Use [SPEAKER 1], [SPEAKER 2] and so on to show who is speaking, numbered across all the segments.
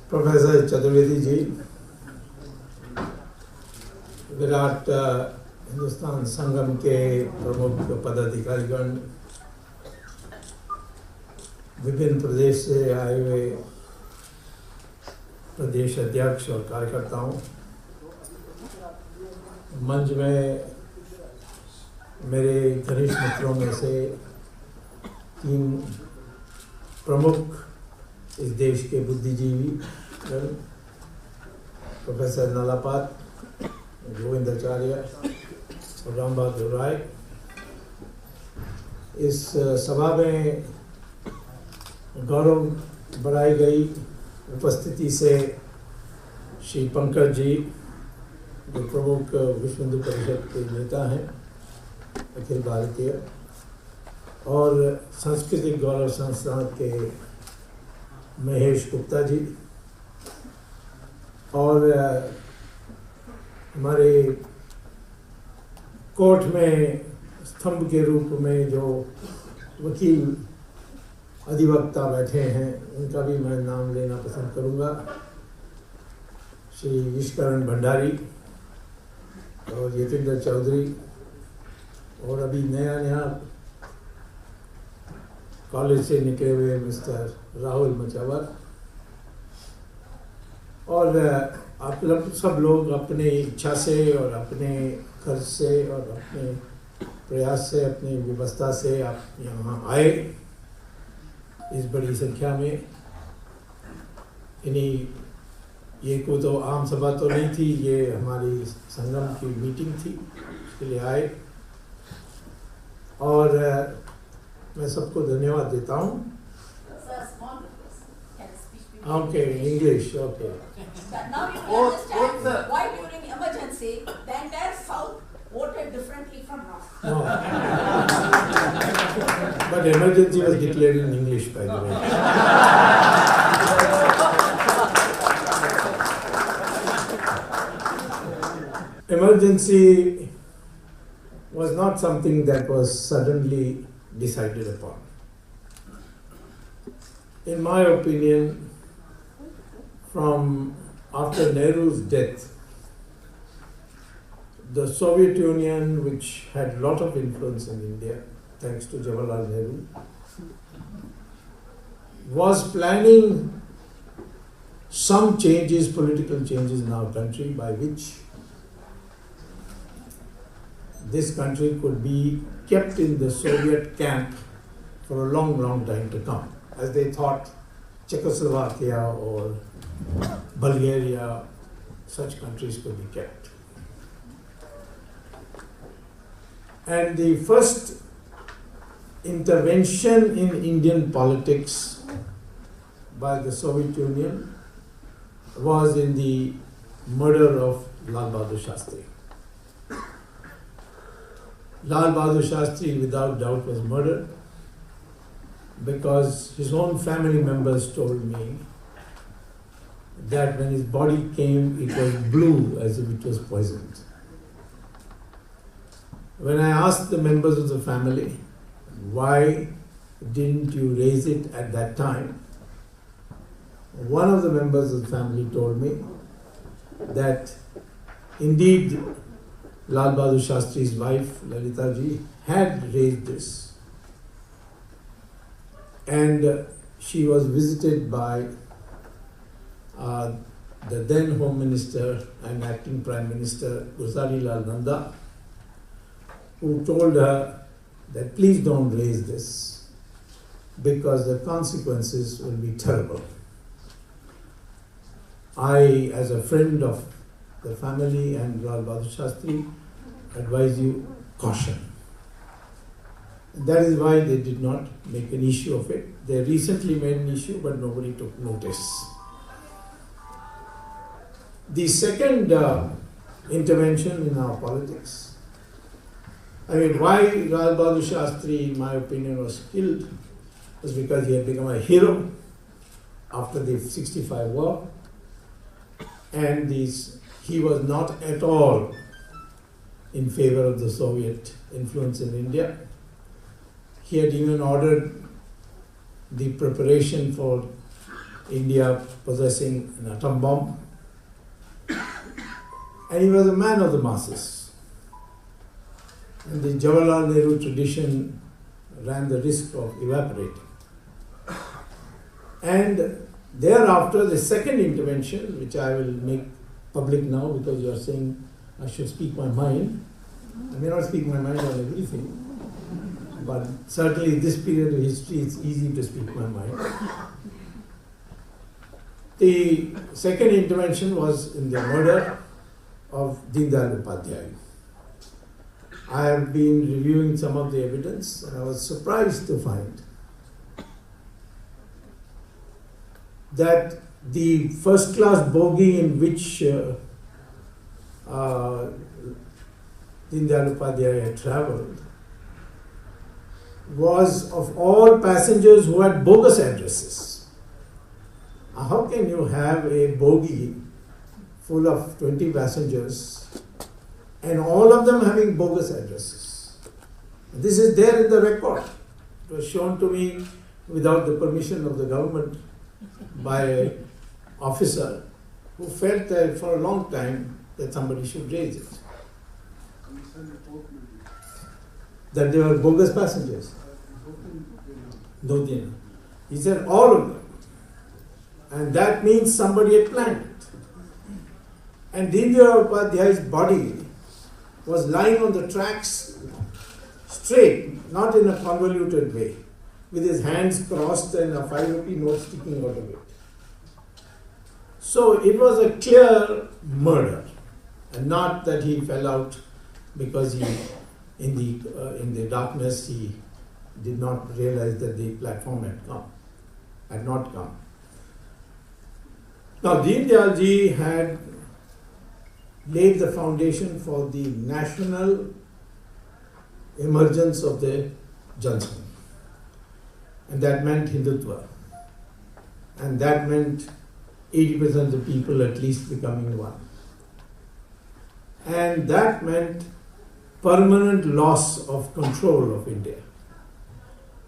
[SPEAKER 1] Professor Chaturvedi ji, Virat Hindustan संगम के प्रमुख पदाधिकारीगण, विभिन्न प्रदेश से आए हुए प्रदेश अध्यक्ष और कार्यकर्ताओं, मंच में मेरे घनिष्ठ मित्रों में से 3 प्रमुख इस देश के बुद्धिजीवी, प्रोफेसर नालापात, गोविंदाचार्य और राम बहादुर राय, इस सभा में गौरव बढ़ाई गई उपस्थिति से श्री पंकज जी, जो प्रमुख विश्व हिंदू परिषद के नेता हैं अखिल भारतीय, और सांस्कृतिक गौरव संस्थान के महेश गुप्ता जी, और हमारे कोर्ट में स्तंभ के रूप में जो वकील अधिवक्ता बैठे हैं, उनका भी मैं नाम लेना पसंद करूंगा, श्री विश्वकरण भंडारी और यतीन्द्र चौधरी, और अभी नया कॉलेज से निकले हुए मिस्टर राहुल मचावर, और आप सब लोग अपने इच्छा से और अपने खर्च से और अपने प्रयास से, अपनी व्यवस्था से आप यहाँ आए इस बड़ी संख्या में। ये कोई तो आम सभा तो नहीं थी, ये हमारी संगम की मीटिंग थी, इसके लिए आए, और मैं सबको धन्यवाद देता हूँ। Okay, English, okay.
[SPEAKER 2] Now you can understand why during emergency the entire South voted differently from North.
[SPEAKER 1] No. But emergency was declared in English, by the way. Emergency was not something that was suddenly decided upon. In my opinion, from after Nehru's death, the Soviet Union, which had a lot of influence in India, thanks to Jawaharlal Nehru, was planning some changes, political changes in our country, by which this country could be kept in the Soviet camp for a long, long time to come, as they thought Czechoslovakia or Bulgaria, such countries could be kept. And the first intervention in Indian politics by the Soviet Union was in the murder of Lal Bahadur Shastri. Lal Bahadur Shastri, without doubt, was murdered because his own family members told me that when his body came, it was blue as if it was poisoned. When I asked the members of the family, why didn't you raise it at that time? One of the members of the family told me that indeed Lal Bahadur Shastri's wife, Lalita ji, had raised this, and she was visited by the then Home Minister and Acting Prime Minister Gulzari Lal Nanda, who told her that please don't raise this because the consequences will be terrible. I, as a friend of the family and Lal Bahadur Shastri, advise you caution. That is why they did not make an issue of it. They recently made an issue, but nobody took notice. The second intervention in our politics, why Lal Bahadur Shastri, in my opinion, was killed was because he had become a hero after the 65 war, and he was not at all in favor of the Soviet influence in India. He had even ordered the preparation for India possessing an atom bomb. And he was a man of the masses. And the Jawaharlal Nehru tradition ran the risk of evaporating. And thereafter, the second intervention, which I will make public now because you are saying I should speak my mind. I may not speak my mind on everything, but certainly in this period of history it's easy to speak my mind. The second intervention was in the murder of Deen Dayal Upadhyay. I have been reviewing some of the evidence and I was surprised to find that the first class bogie in which Deen Dayal Upadhyay had travelled was of all passengers who had bogus addresses. How can you have a bogie full of 20 passengers and all of them having bogus addresses? This is there in the record. It was shown to me without the permission of the government by an officer who felt that for a long time that somebody should raise it. That they were bogus passengers. No, he said all of them. And that means somebody had planned it. And Deen Dayal Upadhyay's body was lying on the tracks straight, not in a convoluted way, with his hands crossed and a 5 rupee note sticking out of it. So it was a clear murder, and not that he fell out because he, in the darkness, he did not realize that the platform had not come. Now, Deen Dayal ji had laid the foundation for the national emergence of the Jansamaj. And that meant Hindutva. And that meant 80% of the people at least becoming one. And that meant permanent loss of control of India.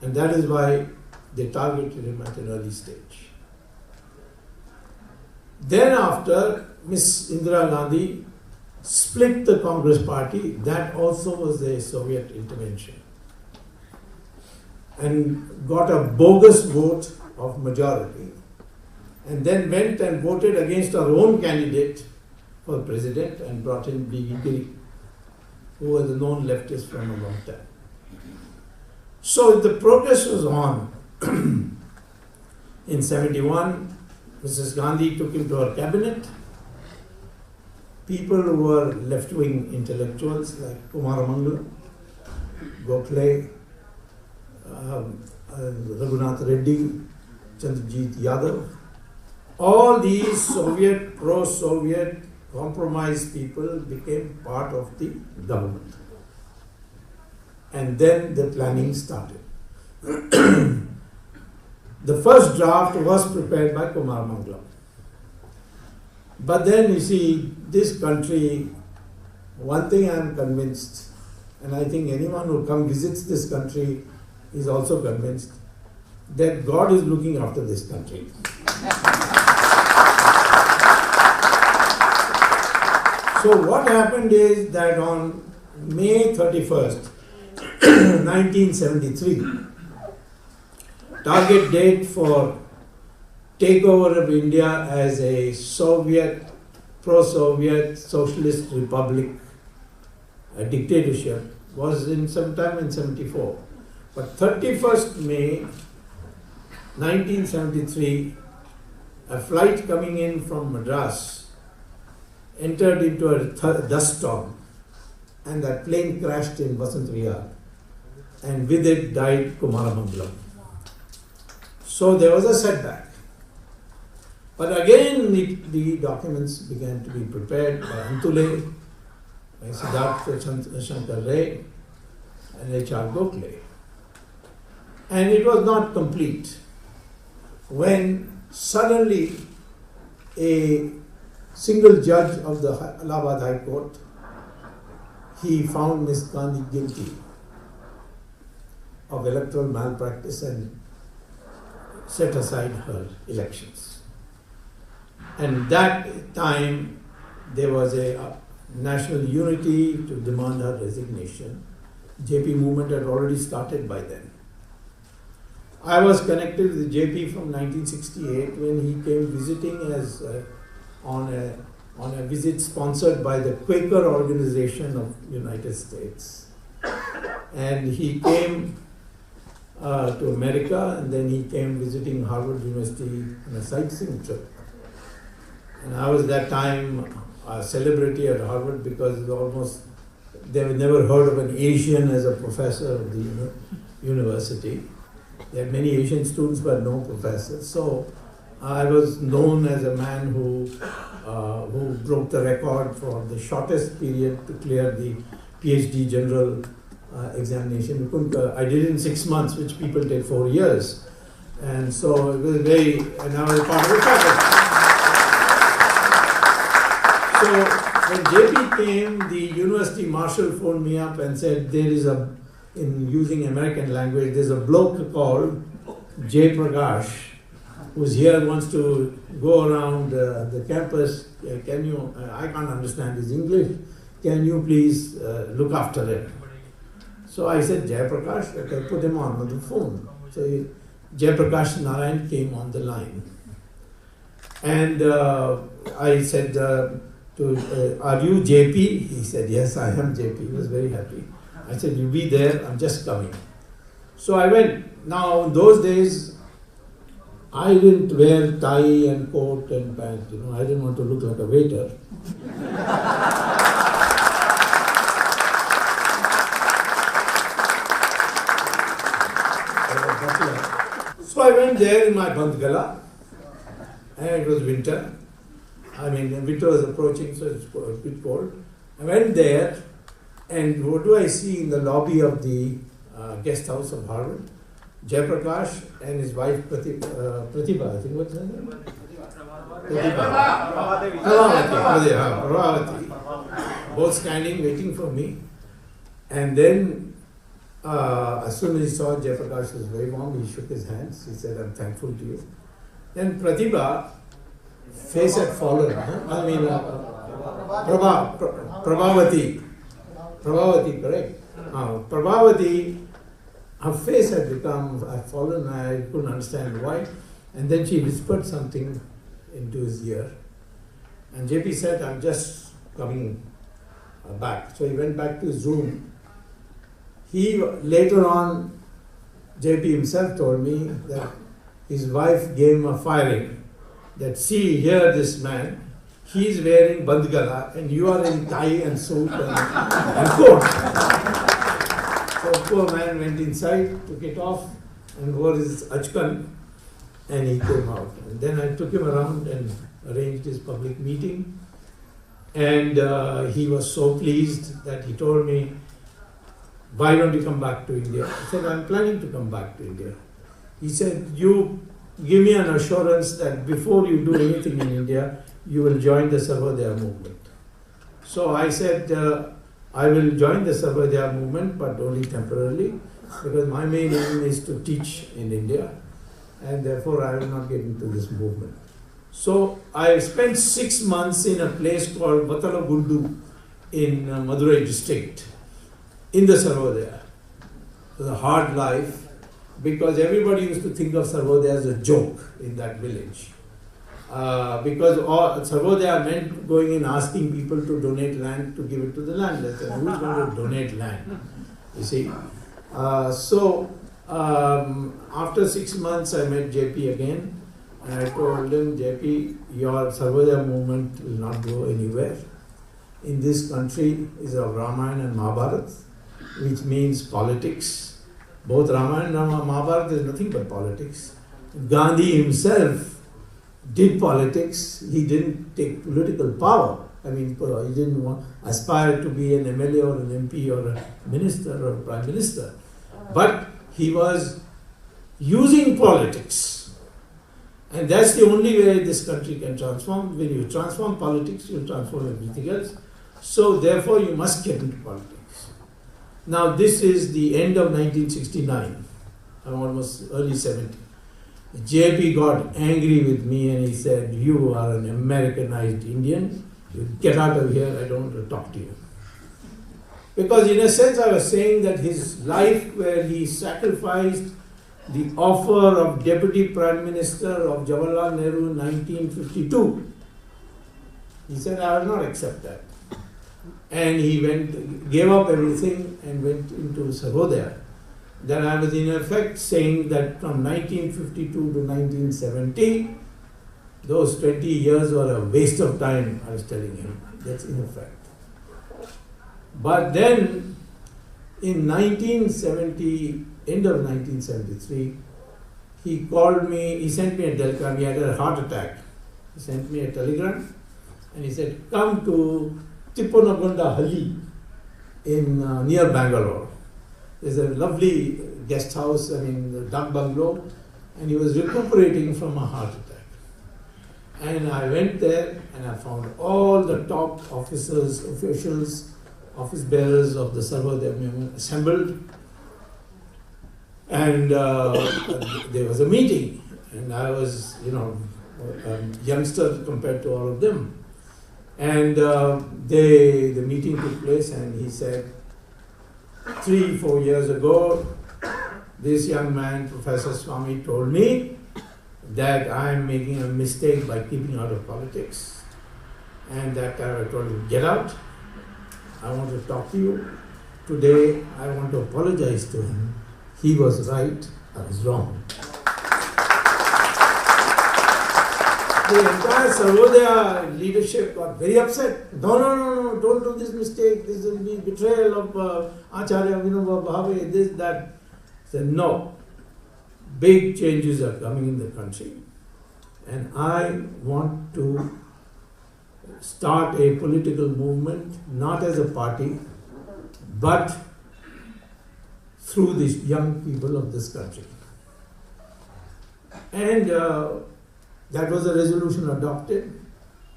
[SPEAKER 1] And that is why they targeted him at an early stage. Then after, Miss Indira Gandhi split the Congress party. That also was a Soviet intervention. And got a bogus vote of majority. And then went and voted against our own candidate for president and brought in B.V. Giri, who was a known leftist from a long time. So the progress was on. In 71, Mrs. Gandhi took him to her cabinet. People who were left-wing intellectuals like Kumaramangalam, Gokhale, Raghunath Reddy, Chandrajit Yadav, all these Soviet, pro-Soviet, compromised people became part of the government. And then the planning started. The first draft was prepared by Kumaramangalam. But then you see, this country, one thing I am convinced, and I think anyone who visits this country is also convinced, that God is looking after this country. So what happened is that on May 31st, 1973, target date for takeover of India as a Soviet, pro-Soviet socialist republic, a dictatorship, was in sometime in 74. But 31st May 1973, a flight coming in from Madras entered into a dust storm, and that plane crashed in Vasant Vihar, and with it died Kumaramangalam. So there was a setback. But again, the documents began to be prepared by Antule, by Siddhartha Shankar Ray, and H.R. Gokhale. And it was not complete when suddenly a single judge of the Allahabad High Court, he found Ms. Gandhi guilty of electoral malpractice and set aside her elections. And that time there was a national unity to demand her resignation. JP movement had already started by then. I was connected with JP from 1968 when he came visiting as on a visit sponsored by the Quaker Organization of United States. And he came to America, and then he came visiting Harvard University on a sightseeing trip. And I was that time a celebrity at Harvard because they had never heard of an Asian as a professor of the university. There had many Asian students but no professors. So I was known as a man who broke the record for the shortest period to clear the PhD general examination. I did it in 6 months, which people take 4 years. And so it was and I was part of the faculty. So when JP came, the university marshal phoned me up and said, in using American language, there's a bloke called Jay Prakash who's here, wants to go around the campus. Can you, I can't understand his English, can you please look after him? So I said, Jay Prakash, okay, put him on the phone. So Jay Prakash Narayan came on the line. And I said, are you JP? He said, yes, I am JP. He was very happy. I said, you be there, I'm just coming. So I went. Now, in those days, I didn't wear tie and coat and pant. I didn't want to look like a waiter. So I went there in my bandgala, and it was winter. Winter was approaching, so it's a bit cold. I went there, and what do I see in the lobby of the guest house of Harvard? Jayaprakash and his wife Pratibha, I think, what's her name? Pravati. Both standing, waiting for me. And then, as soon as he saw Jayaprakash was very warm, he shook his hands. He said, I'm thankful to you. Then Pratibha, face had fallen. Prabhavati, correct? Prabhavati, her face had fallen. I couldn't understand why. And then she whispered something into his ear. And JP said, I'm just coming back. So he went back to his room. Later on, JP himself told me that his wife gave him a firing. That, see, here this man, he's wearing bandgala and you are in tie and suit and coat. So poor man went inside, took it off and wore his achkan, and he came out. And then I took him around and arranged his public meeting. And he was so pleased that he told me, why don't you come back to India? I said, I'm planning to come back to India. He said, you give me an assurance that before you do anything in India, you will join the Sarvodaya movement. So I said, I will join the Sarvodaya movement, but only temporarily, because my main aim is to teach in India, and therefore I will not get into this movement. So I spent 6 months in a place called Vatalagundu in Madurai district, in the Sarvodaya. It was a hard life, because everybody used to think of Sarvodaya as a joke in that village. Because Sarvodaya meant going and asking people to donate land to give it to the landless. And who's going to donate land? You see. After 6 months, I met JP again. And I told him, JP, your Sarvodaya movement will not go anywhere. In this country is a Ramayana and Mahabharata, which means politics. Both Ramayana and Mahabharata is nothing but politics. Gandhi himself did politics. He didn't take political power. He didn't aspire to be an MLA or an MP or a minister or a prime minister. But he was using politics. And that's the only way this country can transform. When you transform politics, you transform everything else. So therefore you must get into politics. Now this is the end of 1969. I'm almost early 70. JP got angry with me and he said, "You are an Americanized Indian. You get out of here. I don't want to talk to you." Because in a sense I was saying that his life, where he sacrificed the offer of Deputy Prime Minister of Jawaharlal Nehru in 1952, he said, "I will not accept that." And he gave up everything and went into Sarvodaya. Then I was in effect saying that from 1952 to 1970, those 20 years were a waste of time, I was telling him. That's in effect. But then in 1970, end of 1973, he called me, he sent me a telegram, he had a heart attack. He sent me a telegram and he said, "Come to Tipponagonda Halli in near Bangalore. There's a lovely guest house, the duck bungalow," and he was recuperating from a heart attack. And I went there and I found all the top officers, officials, office bearers of the Sarvodaya movement assembled. And there was a meeting, and I was, a youngster compared to all of them. And the meeting took place, and he said, 3-4 years ago, this young man, Professor Swamy, told me that I am making a mistake by keeping out of politics. And that time I told him, "Get out. I want to talk to you. Today I want to apologize to him. He was right, I was wrong." The entire Sarvodaya leadership got very upset. No, don't do this mistake. This will be betrayal of Acharya Vinoba Bhave, this, that. I said, no. Big changes are coming in the country. And I want to start a political movement, not as a party, but through these young people of this country. And that was a resolution adopted,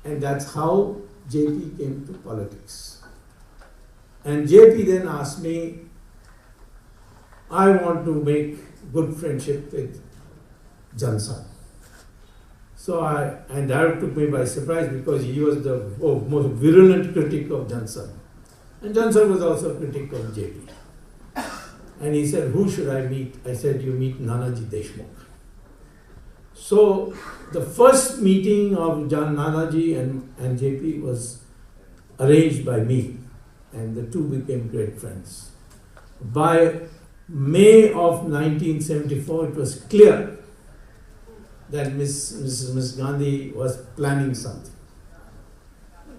[SPEAKER 1] and that's how JP came to politics. And JP then asked me, "I want to make good friendship with Jansangh." And that took me by surprise, because he was the most virulent critic of Jansangh. And Jansangh was also a critic of JP. And he said, "Who should I meet?" I said, "You meet Nanaji Deshmukh." So the first meeting of Nanaji and JP was arranged by me, and the two became great friends. By May of 1974, it was clear that Mrs. Gandhi was planning something.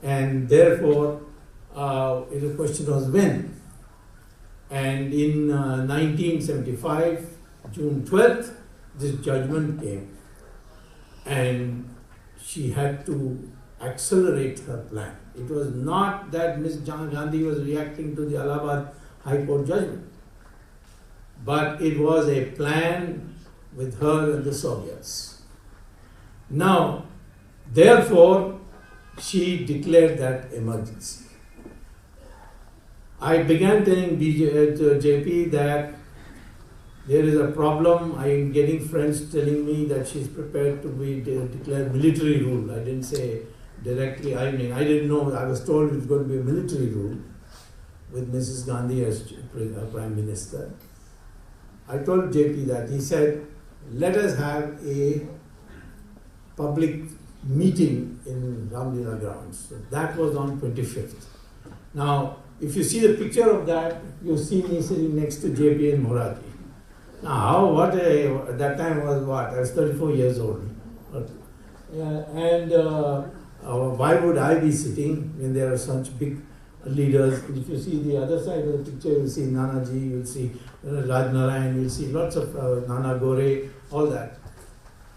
[SPEAKER 1] And therefore, the question was when. And in 1975, June 12th, this judgment came. And she had to accelerate her plan. It was not that Ms. Gandhi was reacting to the Allahabad High Court judgment, but it was a plan with her and the Soviets. Now, therefore, she declared that emergency. I began telling JP that there is a problem. I am getting friends telling me that she's prepared to declare military rule. I didn't say directly, I didn't know. I was told it was going to be a military rule with Mrs. Gandhi as Prime Minister. I told JP that. He said, "Let us have a public meeting in Ramlila grounds." So that was on 25th. Now, if you see the picture of that, you see me sitting next to JP and Moraji. Now, at that time was what? I was 34 years old. Why would I be sitting when there are such big leaders? If you see the other side of the picture, you'll see Nanaji, you'll see Raj Narayan, you'll see lots of Nana Gore, all that.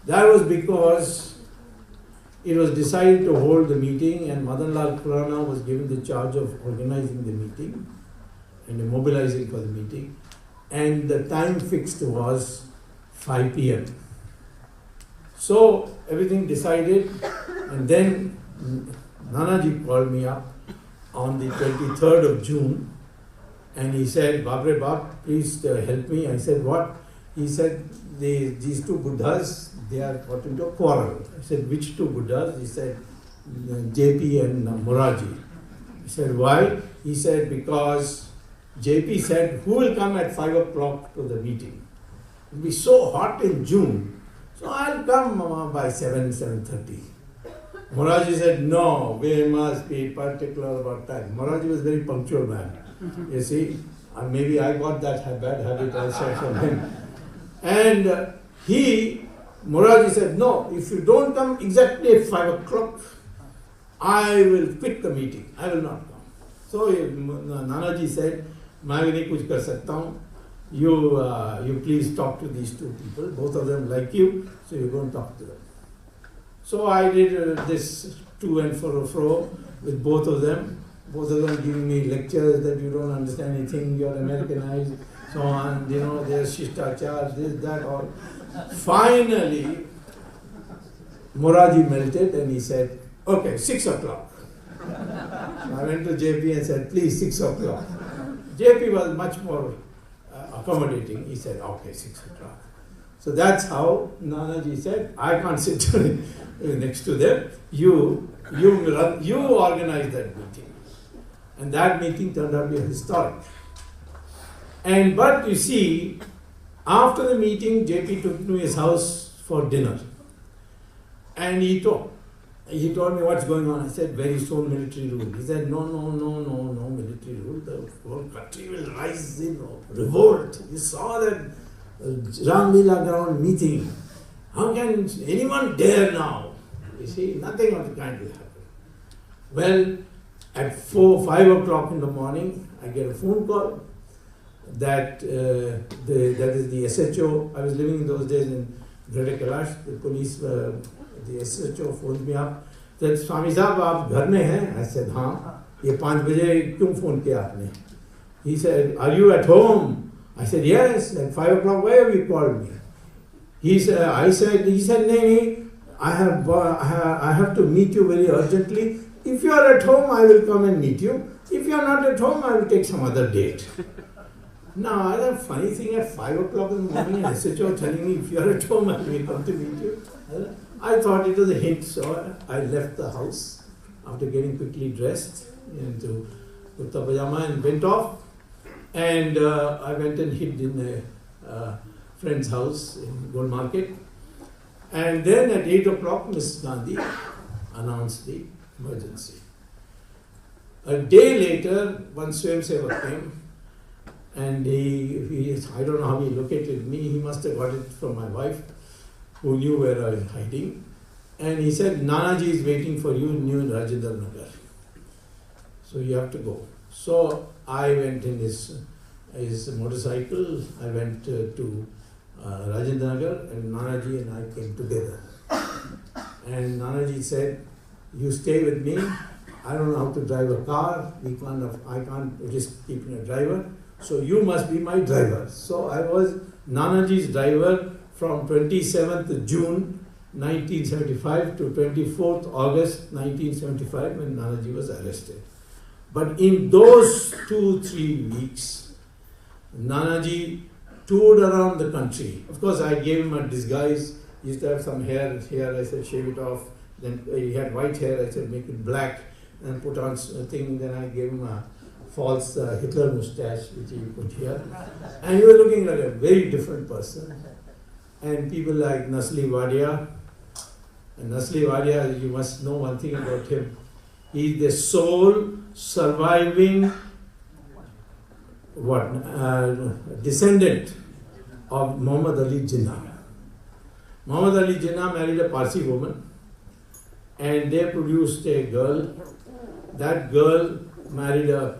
[SPEAKER 1] That was because it was decided to hold the meeting, and Madan Lal Khurana was given the charge of organizing the meeting and mobilizing for the meeting. And the time fixed was 5 p.m. So everything decided, and then Nanaji called me up on the 23rd of June, and he said, "Babre Bab, please help me." I said, "What?" he said, these two Buddhas, they are got into a quarrel. I said, which two Buddhas? He said, JP and Moraji. He said, why? He said, because JP said, who will come at 5 o'clock to the meeting? It will be so hot in June, so I'll come by 7:30. Moraji said, no, we must be particular about time. Moraji was a very punctual man. You see, maybe I got that bad habit also from him. And Moraji said, no, if you don't come exactly at 5 o'clock, I will quit the meeting. I will not come. So Nanaji said, मैं भी नहीं कुछ कर सकता हूँ. You please talk to these two people. Both of them like you, so you go and talk to them. So I did this to and fro with both of them. Both of them giving me lectures that you don't understand anything, you're Americanized, so on, there's Shishtachar, this, that, all. Finally, Moraji melted and he said, okay, 6 o'clock. I went to JP and said, please, 6 o'clock. JP was much more accommodating. He said, okay, 6 o'clock. So that's how Nanaji said, I can't sit next to them. You organize that meeting. And that meeting turned out to be historic. But you see, after the meeting, JP took me to his house for dinner. And he told me what's going on. I said, very soon military rule. He said, no military rule. The whole country will rise in revolt. You saw that Ramlila ground meeting. How can anyone dare now? You see, nothing of the kind will happen. Well, at 5 o'clock in the morning, I get a phone call that that is the SHO. I was living in those days in Greater Kailash. The police, the SHO phoned me up. Said, Swami Sahab, aap ghar mein hain? I said, हाँ. ये 5 बजे क्यों phone किया आपने? He said, are you at home? I said, yes. At 5 o'clock, why have you called me? He said, no, I have to meet you very urgently. If you are at home, I will come and meet you. If you are not at home, I will take some other date. Now, the funny thing, at 5 o'clock in the morning, an SHO telling me, if you are at home, I will come to meet you. I thought it was a hint, so I left the house after getting quickly dressed into kurta pajama and went off. And I went and hid in a friend's house in Gold Market. And then at 8 o'clock, Mrs. Gandhi announced the emergency. A day later, one Swayamsevak came, and I don't know how he located me. He must have got it from my wife, who knew where I was hiding. And he said, Nanaji is waiting for you in Rajendra Nagar. So you have to go. So I went in his motorcycle. I went to Rajendra Nagar, and Nanaji and I came together. And Nanaji said, you stay with me. I don't know how to drive a car. I can't risk keeping a driver. So you must be my driver. So I was Nanaji's driver from 27th June 1975 to 24th August 1975 when Nanaji was arrested. But in those 2-3 weeks, Nanaji toured around the country. Of course, I gave him a disguise. He used to have some hair here. I said, shave it off. Then he had white hair. I said, make it black and put on a thing. Then I gave him a false Hitler mustache, which he put here. And he was looking like a very different person. And people like Nasli Wadia. And Nasli Wadia, you must know one thing about him. He is the sole surviving descendant of Muhammad Ali Jinnah. Muhammad Ali Jinnah married a Parsi woman, and they produced a girl. That girl married a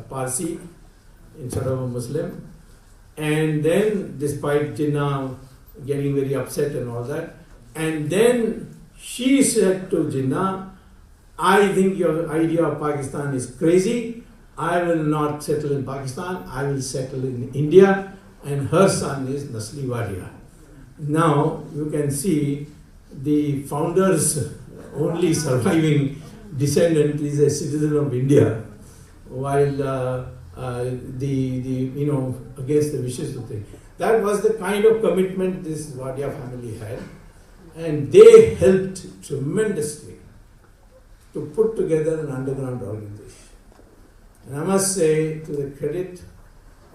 [SPEAKER 1] Parsi instead of a Muslim. And then, despite Jinnah getting very upset and all that, and then she said to Jinnah, I think your idea of Pakistan is crazy. I will not settle in Pakistan. I will settle in India. And her son is Nasli Wadia. Now you can see the founder's only surviving descendant is a citizen of India, while against the wishes of the. That was the kind of commitment this Wadia family had. And they helped tremendously to put together an underground organization. And I must say, to the credit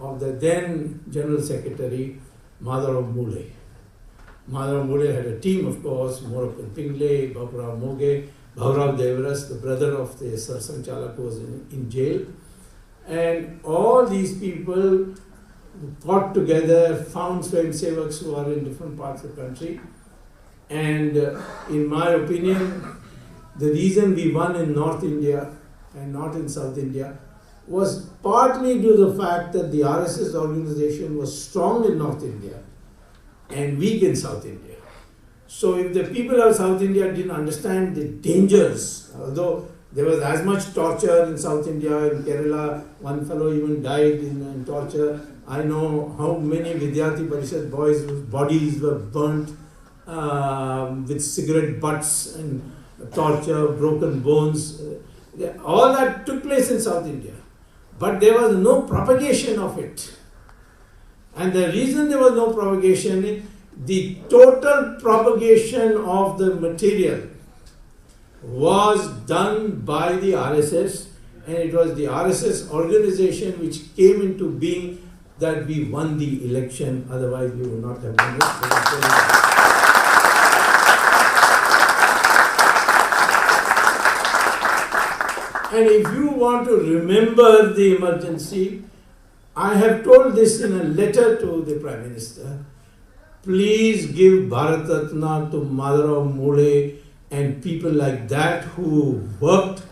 [SPEAKER 1] of the then General Secretary, Madhav Mule. Madhav Mule had a team, of course, Morappan Pingle, Baburao Moge, Bhaurav Devras, the brother of the Sarsanchalak, was in jail. And all these people got together, found Swayamsevaks who are in different parts of the country. And in my opinion, the reason we won in North India and not in South India was partly due to the fact that the RSS organization was strong in North India and weak in South India. So if the people of South India didn't understand the dangers, although there was as much torture in South India, in Kerala, one fellow even died in torture. I know how many Vidyarthi Parishad boys whose bodies were burnt with cigarette butts and torture, broken bones. All that took place in South India. But there was no propagation of it. And the reason there was no propagation, the total propagation of the material was done by the RSS, and it was the RSS organization which came into being that we won the election, otherwise we would not have won it. And if you want to remember the emergency, I have told this in a letter to the Prime Minister. Please give Bharat Ratna to Madhav Mule and people like that who worked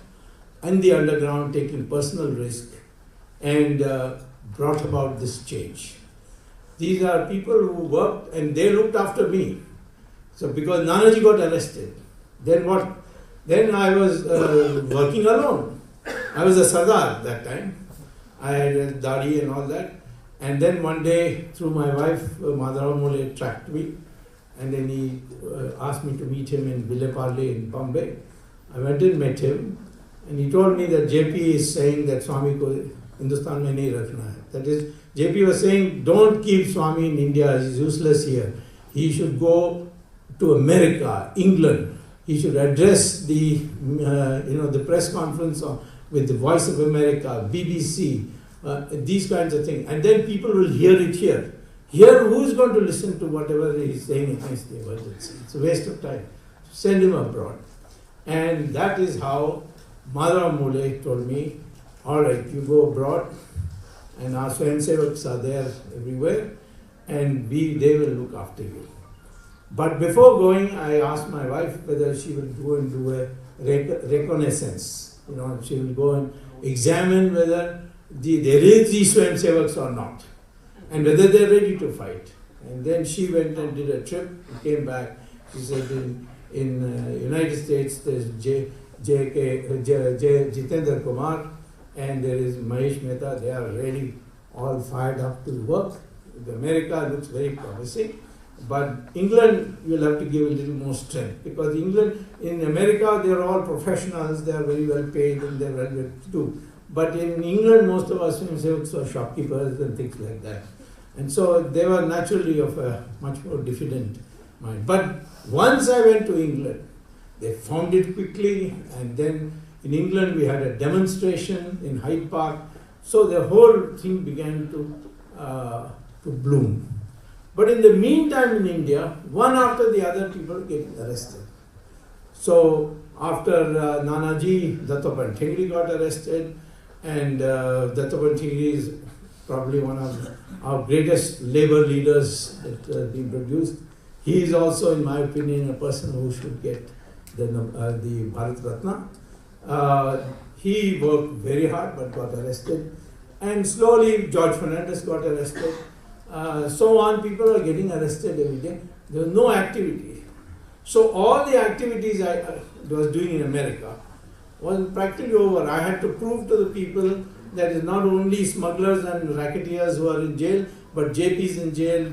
[SPEAKER 1] in the underground, taking personal risk and brought about this change. These are people who worked and they looked after me. So because Nanaji got arrested, then what? Then I was working alone. I was a Sardar that time. I had a dadi and all that. And then one day, through my wife, Madhav Mule tracked me. And then he asked me to meet him in Villeparle in Bombay. I went and met him. And he told me that JP is saying that Swami ko Hindustan mein nahi rakhna hai. That is, JP was saying, don't keep Swami in India. He's useless here. He should go to America, England. He should address the, the press conference with the Voice of America, BBC, these kinds of things. And then people will hear it here. Here, who is going to listen to whatever he is saying against the emergency? It's a waste of time. Send him abroad. And that is how Madhav Mule told me, all right, you go abroad, and our Swayamsevaks are there everywhere, and they will look after you. But before going, I asked my wife whether she will go and do a reconnaissance. She will go and examine whether there is these Swayamsevaks or not, and whether they are ready to fight. And then she went and did a trip, and came back. She said in United States there's Jitendra Kumar and there is Mahesh Mehta. They are ready, all fired up to work. America looks very promising. But England, you'll have to give a little more strength, because in America, they're all professionals, they're very well paid and they're well to do. But in England, most of us were shopkeepers and things like that. And so they were naturally of a much more diffident mind. But once I went to England, they formed it quickly, and then in England we had a demonstration in Hyde Park. So the whole thing began to bloom. But in the meantime in India, one after the other people get arrested. So after Nanaji, Dattopant Thengri got arrested, and Dattopant Thengri is probably one of our greatest labor leaders that have been produced. He is also, in my opinion, a person who should get the Bharat Ratna. He worked very hard but got arrested. And slowly George Fernandez got arrested. So on, people are getting arrested every day. There was no activity. So all the activities I was doing in America was practically over. I had to prove to the people that it's not only smugglers and racketeers who are in jail, but JP is in jail,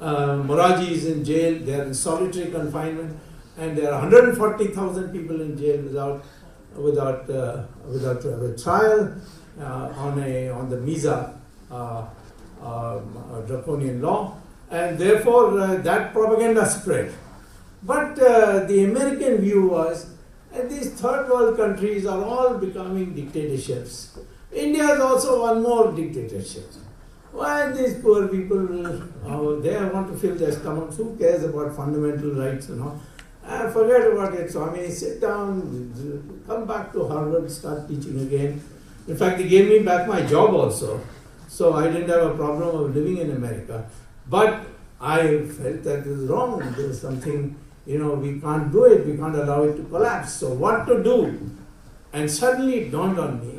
[SPEAKER 1] Moraji is in jail, they are in solitary confinement, and there are 140,000 people in jail without a trial on the visa draconian law, and therefore that propaganda spread. But the American view was that these third world countries are all becoming dictatorships. India is also one more dictatorship. Why these poor people, they want to fill their stomachs, who cares about fundamental rights and all? Forget about it, Swamy, sit down, come back to Harvard, start teaching again. In fact, they gave me back my job also, so I didn't have a problem of living in America. But I felt that it was wrong, there was something, we can't do it, we can't allow it to collapse. So what to do? And suddenly it dawned on me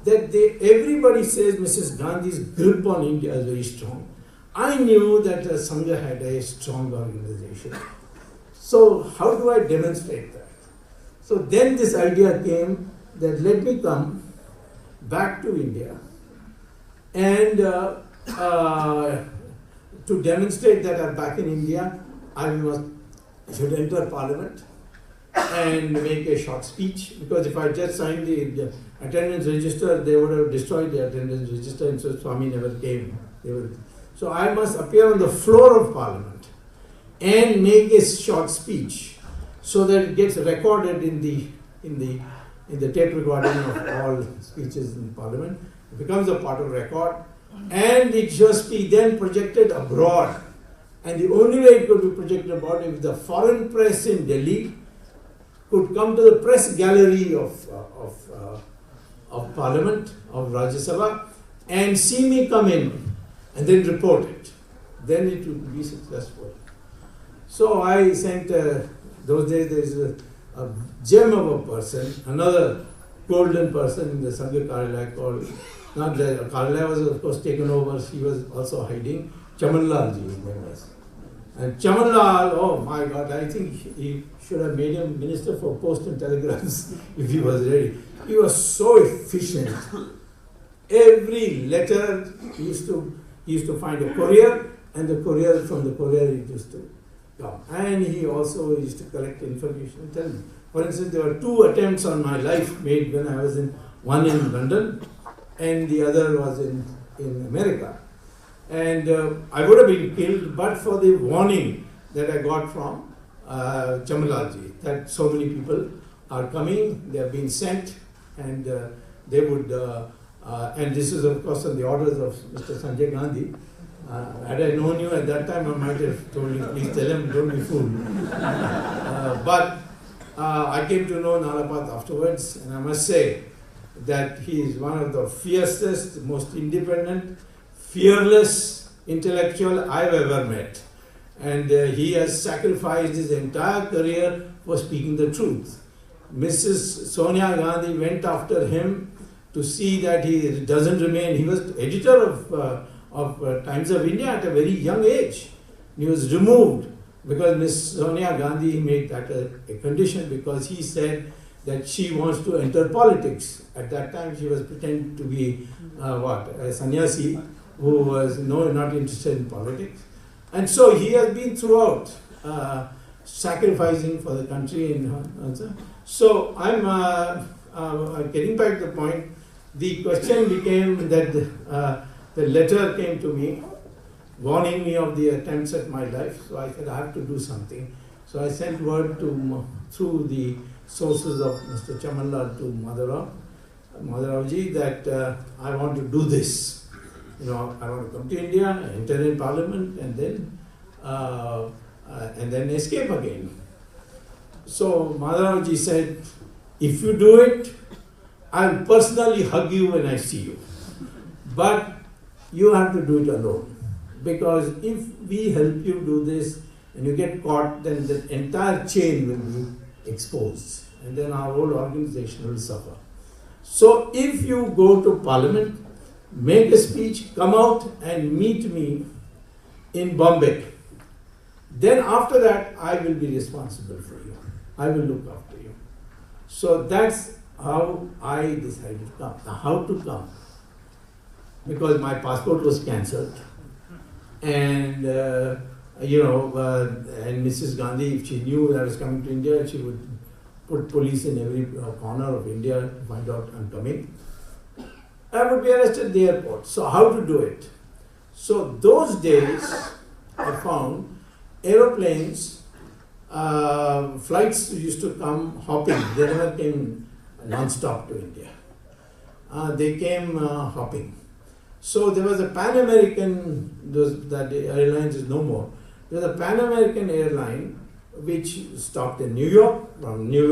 [SPEAKER 1] that everybody says Mrs. Gandhi's grip on India is very strong. I knew that Sangha had a strong organization. So how do I demonstrate that? So then this idea came that let me come back to India and to demonstrate that I'm back in India, I should enter Parliament and make a short speech, because if I just signed the attendance register, they would have destroyed the attendance register, and so Swamy never came. So I must appear on the floor of Parliament and make a short speech so that it gets recorded in the tape recording of all speeches in Parliament. It becomes a part of record, and it just be then projected abroad. And the only way it could be projected abroad is if the foreign press in Delhi could come to the press gallery of Parliament, of Rajya Sabha, and see me come in and then report it. Then it would be successful. So I sent, those days there is a gem of a person, another golden person in the Sangha Karalaya called, not the Karalaya was of course taken over, she was also hiding, Chamanlal ji his name was. And Chamanlal, oh my God, I think he should have made him Minister for Post and Telegrams if he was ready. He was so efficient. Every letter he used to find a courier, and the courier from the courier he used to come. And he also used to collect information and tell me. For instance, there were 2 attempts on my life made when I was one in London and the other was in America. And I would have been killed but for the warning that I got from Chamanlalji, that so many people are coming, they have been sent, and they would, and this is of course on the orders of Mr. Sanjay Gandhi. Had I known you at that time, I might have told you, please tell him, don't be fooled. But I came to know Nalapat afterwards, and I must say that he is one of the fiercest, most independent, fearless intellectual I've ever met. And he has sacrificed his entire career for speaking the truth. Mrs. Sonia Gandhi went after him to see that he doesn't remain. He was editor of Times of India at a very young age. He was removed because Miss Sonia Gandhi made that a condition, because he said that she wants to enter politics. At that time she was pretending to be a sannyasi who was not interested in politics. And so he has been throughout sacrificing for the country. So I'm getting back to the point. The question became that the letter came to me warning me of the attempts at my life. So I said I have to do something. So I sent word through the sources of Mr. Chamanlal to Madharavji that I want to do this. I want to come to India, enter in Parliament, and then escape again. So Madharavji said, if you do it, I'll personally hug you when I see you. But you have to do it alone. Because if we help you do this and you get caught, then the entire chain will be exposed. And then our whole organization will suffer. So if you go to Parliament, make a speech, come out and meet me in Bombay. Then after that, I will be responsible for you. I will look after you. So that's how I decided to come. Now, how to come? Because my passport was cancelled. And, and Mrs. Gandhi, if she knew I was coming to India, she would put police in every corner of India to find out I'm coming. I would be arrested at the airport. So how to do it? So those days, I found aeroplanes, flights used to come hopping. They never came non-stop to India. They came hopping. So there was a Pan American, that airlines is no more. There was a Pan American airline which stopped in New York. From New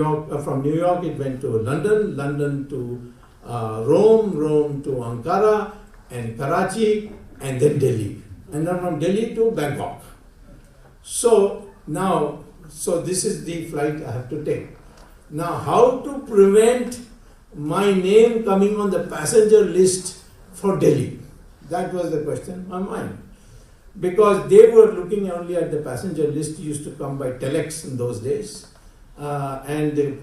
[SPEAKER 1] York it went to London, London to Rome, Rome to Ankara and Karachi, and then Delhi. And then from Delhi to Bangkok. So now, this is the flight I have to take. Now, how to prevent my name coming on the passenger list for Delhi? That was the question in my mind. Because they were looking only at the passenger list, used to come by telex in those days. And the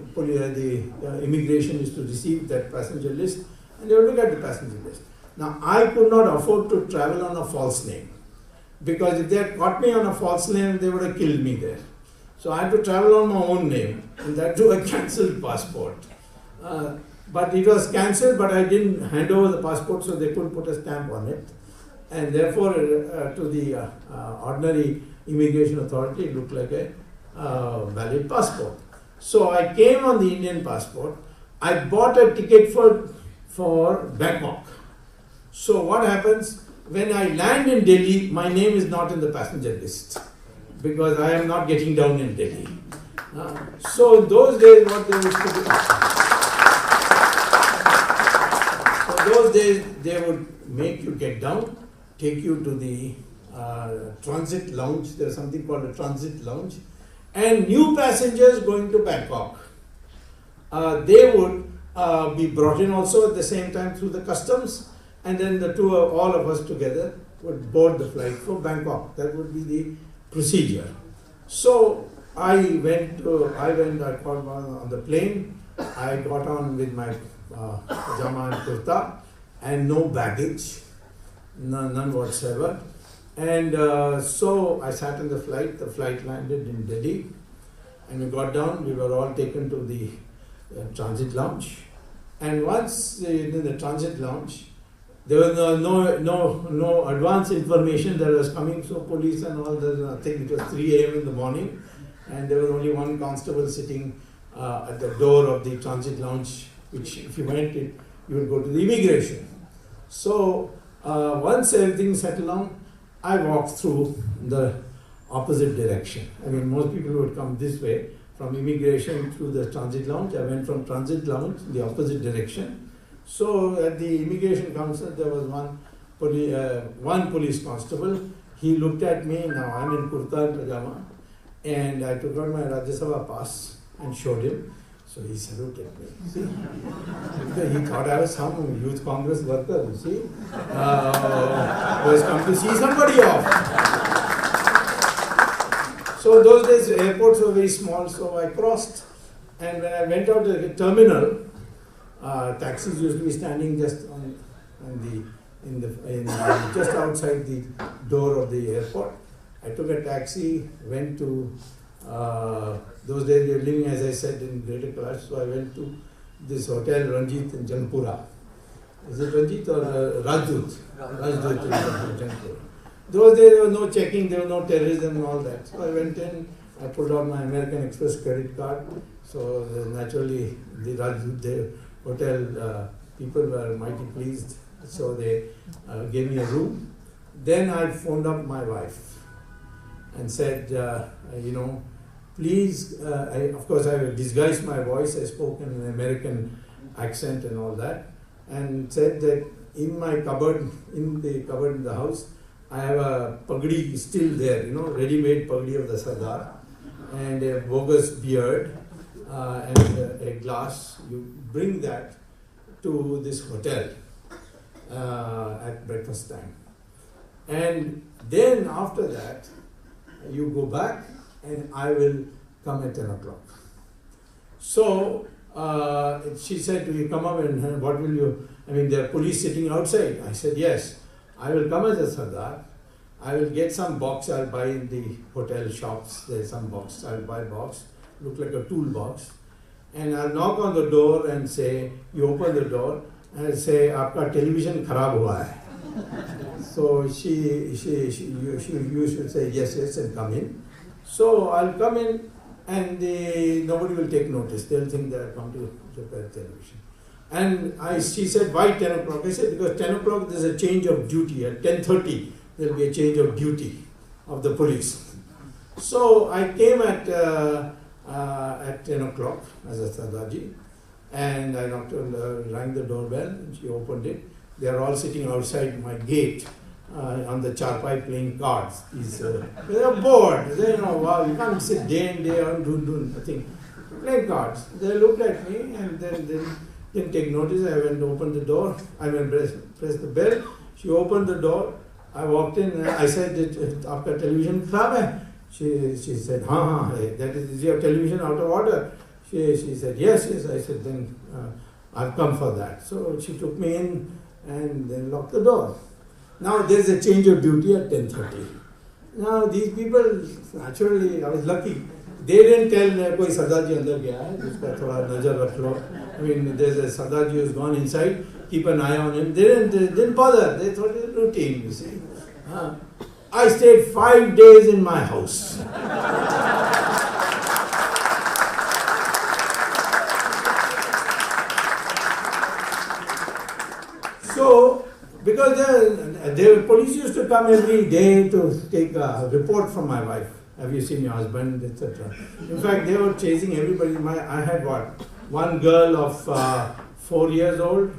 [SPEAKER 1] immigration used to receive that passenger list, and they would look at the passenger list. Now, I could not afford to travel on a false name, because if they had caught me on a false name, they would have killed me there. So I had to travel on my own name, and that too a cancelled passport. But it was cancelled, but I didn't hand over the passport, so they couldn't put a stamp on it. And therefore, to the ordinary immigration authority, it looked like a valid passport. So I came on the Indian passport. I bought a ticket for Bangkok. So what happens, when I land in Delhi, my name is not in the passenger list, because I am not getting down in Delhi. So in those days, what they used to do, those days they would make you get down, take you to the transit lounge. There's something called a transit lounge, and new passengers going to Bangkok, they would be brought in also at the same time through the customs, and then all of us together would board the flight for Bangkok. That would be the procedure. So I got on the plane. I got on with my pajama and kurta and no baggage, none whatsoever. And so I sat in the flight. The flight landed in Delhi, and we got down. We were all taken to the transit lounge. And once in the transit lounge, there was no advance information that was coming. So police and all, there was nothing. It was 3 a.m. in the morning, and there was only one constable sitting at the door of the transit lounge, which if you went it, you would go to the immigration. So once everything settled down, I walked through the opposite direction. I mean, most people would come this way from immigration through the transit lounge. I went from transit lounge in the opposite direction. So at the immigration council, there was one police constable. He looked at me. Now I'm in kurta and pajama, and I took out my Rajya Sabha pass and showed him. So he saluted me. See? He thought I was some youth Congress worker, you see, who has come to see somebody off. So those days airports were very small, so I crossed, and when I went out to the terminal, taxis used to be standing just just outside the door of the airport. I took a taxi, went to. Those days we were living, as I said, in Greater Kailash, so I went to this hotel Ranjit in Janpura. Is it Ranjit or Rajdut? Rajdut in Janpura. Those days there was no checking, there was no terrorism and all that. So I went in, I pulled out my American Express credit card. So naturally the Rajdut, the hotel people were mighty pleased. So they gave me a room. Then I phoned up my wife and said, please, of course I disguised my voice, I spoke in an American accent and all that, and said that in my cupboard, in the house, I have a pagdi still there, ready-made pagdi of the Sardar, and a bogus beard, and a glass. You bring that to this hotel at breakfast time. And then after that, you go back, and I will come at 10 o'clock. So she said, will you come up and what will you, there are police sitting outside. I said, yes, I will come as a Sardar. I will get some box I'll buy in the hotel shops. There's some box, I'll buy a box, look like a tool box. And I'll knock on the door and say, you open the door, and I'll say, aapka television kharab hua hai. So you should say yes, yes, and come in. So I'll come in, and nobody will take notice. They'll think that I come to repair television. And she said, why 10 o'clock? I said, because 10 o'clock there's a change of duty. At 10:30 there'll be a change of duty of the police. So I came at 10 o'clock as a Sardaji, and I knocked on rang the doorbell, and she opened it. They are all sitting outside my gate on the charpai playing cards. They are bored. They wow, you can't sit day in day out doing nothing. Playing cards. They looked at me and then didn't take notice. I went to open the door. I went press the bell. She opened the door. I walked in. And I said, "Aapka television kharab hai?" She said, "Haan, that is your television out of order." She said, yes. I said, then I've come for that. So she took me in and then locked the door. Now there's a change of duty at 10:30. Now these people, naturally, I was lucky. They didn't tell koi Sardaji andar gaya hai, jiska thoda nazar rakh lo. I mean, there's a Sardaji who's gone inside, keep an eye on him. They didn't bother. They thought it was routine, you see. I stayed 5 days in my house. So, because the police used to come every day to take a report from my wife. Have you seen your husband, etc. In fact, they were chasing everybody. I had one girl of 5 years old,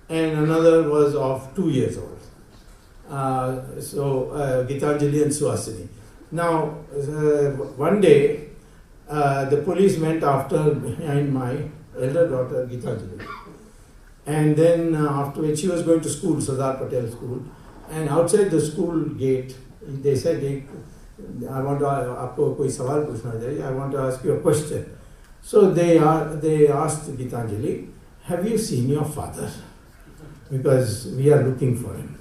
[SPEAKER 1] and another was of 2 years old. Gitanjali and Suhasini. Now, one day, the police went behind my elder daughter, Gitanjali. And then afterwards, she was going to school, Sardar Patel school. And outside the school gate, they said, I want to ask you a question. So they asked Gitanjali, have you seen your father? Because we are looking for him.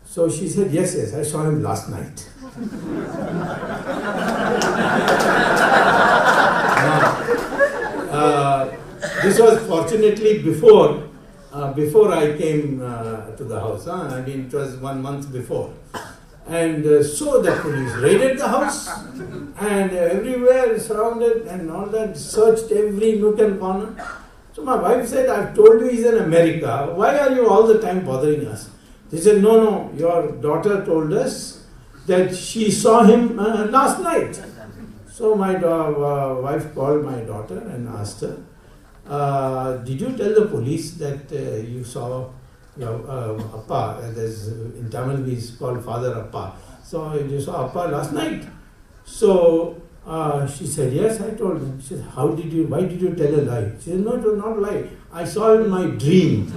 [SPEAKER 1] So she said, yes, I saw him last night. This was fortunately before I came to the house. I mean, it was 1 month before. And so the police raided the house and everywhere surrounded and all that, searched every nook and corner. So my wife said, I've told you he's in America. Why are you all the time bothering us? They said, no, your daughter told us that she saw him last night. So my wife called my daughter and asked her, did you tell the police that you saw Appa? In Tamil we call father Appa. So you saw Appa last night? So she said, yes, I told him. She said, why did you tell a lie? She said, no, it was not a lie. I saw him in my dream.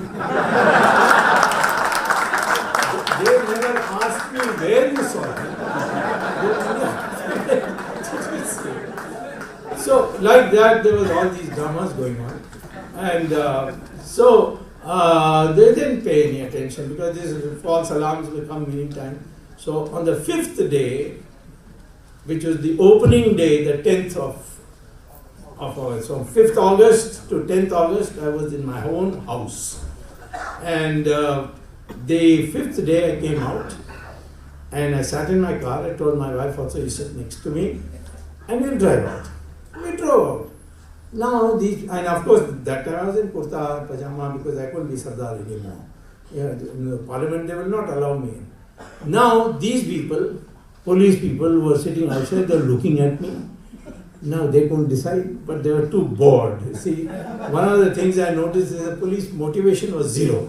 [SPEAKER 1] They never asked me where you saw him. So like that, there was all these dramas going on. And they didn't pay any attention because these false alarms will come many times. So on the 5th day, which was the opening day, the 10th of August. So 5th August to 10th August, I was in my own house. And the 5th day I came out and I sat in my car. I told my wife also, you sit next to me and we'll drive out. We drove out. Now, and of course, that time I was in kurta, pajama because I couldn't be Sardar anymore. In the parliament, they will not allow me in. Now, these people, police people were sitting outside, they were looking at me. Now, they couldn't decide, but they were too bored. See, one of the things I noticed is the police motivation was zero.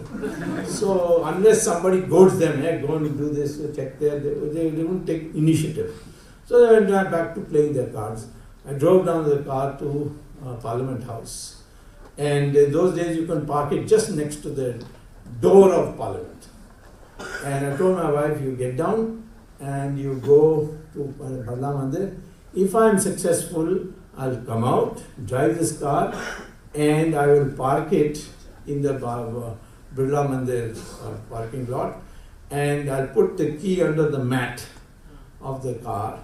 [SPEAKER 1] So, unless somebody goads them, hey, go and do this, check there, they wouldn't take initiative. So, they went back to playing their cards. I drove down the car to Parliament House. And in those days, you can park it just next to the door of Parliament. And I told my wife, you get down and you go to Birla Mandir. If I am successful, I'll come out, drive this car, and I will park it in the Birla Mandir parking lot. And I'll put the key under the mat of the car.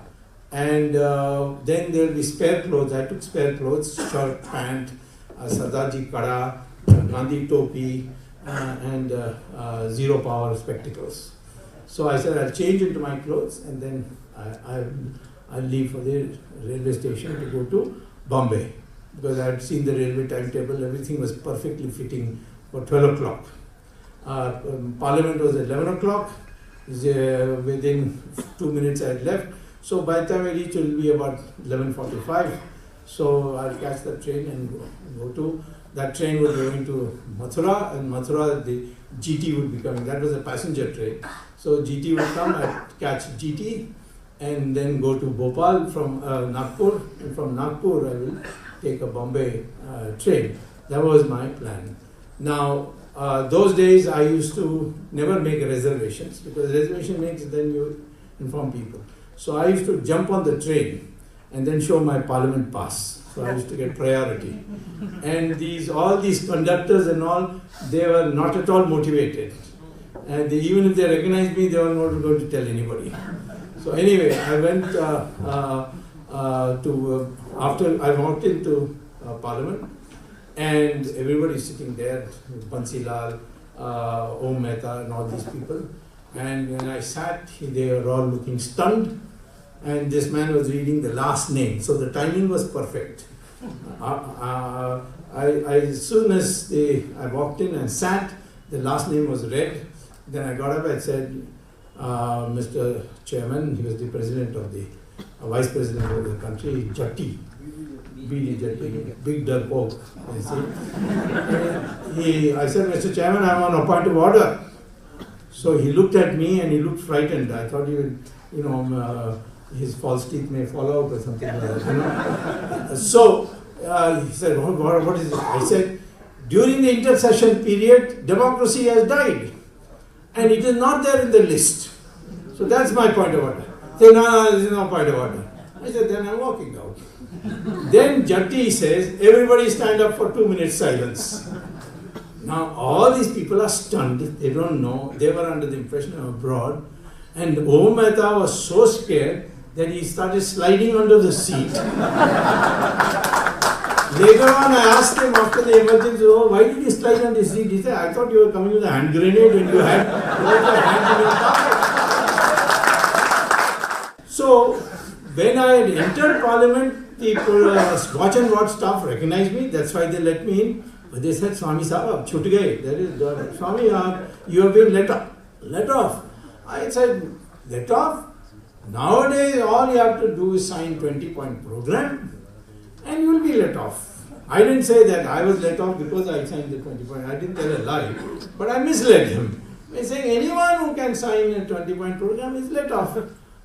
[SPEAKER 1] And then there will be spare clothes. I took spare clothes, shirt, pant, Sardarji Kada, Gandhi Topi, zero power spectacles. So I said I'll change into my clothes and then I'll leave for the railway station to go to Bombay, because I had seen the railway timetable, everything was perfectly fitting for 12 o'clock. Parliament was at 11 o'clock, within 2 minutes I had left. So by the time I reach, it will be about 11:45. So I'll catch the train and go to, that train would go into Mathura, and Mathura the GT would be coming. That was a passenger train. So GT would come, I'd catch GT and then go to Bhopal from Nagpur, and from Nagpur I will take a Bombay train. That was my plan. Now, those days I used to never make reservations, because reservation makes then you inform people. So I used to jump on the train and then show my parliament pass. So I used to get priority. And all these conductors and all, they were not at all motivated. And even if they recognized me, they were not going to tell anybody. So anyway, I went after I walked into Parliament, and everybody sitting there, Bansi Lal, Om Mehta and all these people. And when I sat, they were all looking stunned, and this man was reading the last name. So the timing was perfect. As soon as I walked in and sat, the last name was read. Then I got up and said, Mr. Chairman, he was the president of the, vice president of the country, Jatti, B.D. Jatti, big darpoke, I said, Mr. Chairman, I'm on a point of order. So he looked at me and he looked frightened. I thought he would, his false teeth may fall out or something like that. So he said, what is it? I said, during the intercession period, democracy has died. And it is not there in the list. So that's my point of order. He said, no, this is no point of order. I said, then I'm walking out. Then Jatti says, everybody stand up for 2 minutes silence. Now all these people are stunned. They don't know. They were under the impression I'm abroad. And Om Mehta was so scared that he started sliding under the seat. Later on, I asked him after the emergency, why did you slide on the seat? He said, I thought you were coming with a hand grenade and you had your hand in your pocket. So, when I had entered Parliament, the watch and watch staff recognized me. That's why they let me in. But they said, Swami Sahab, chut gaye. That is, Swami, you have been let off. I said, let off? Nowadays, all you have to do is sign 20-point program and you will be let off. I didn't say that I was let off because I signed the 20-point. I didn't tell a lie, but I misled him by saying anyone who can sign a 20-point program is let off.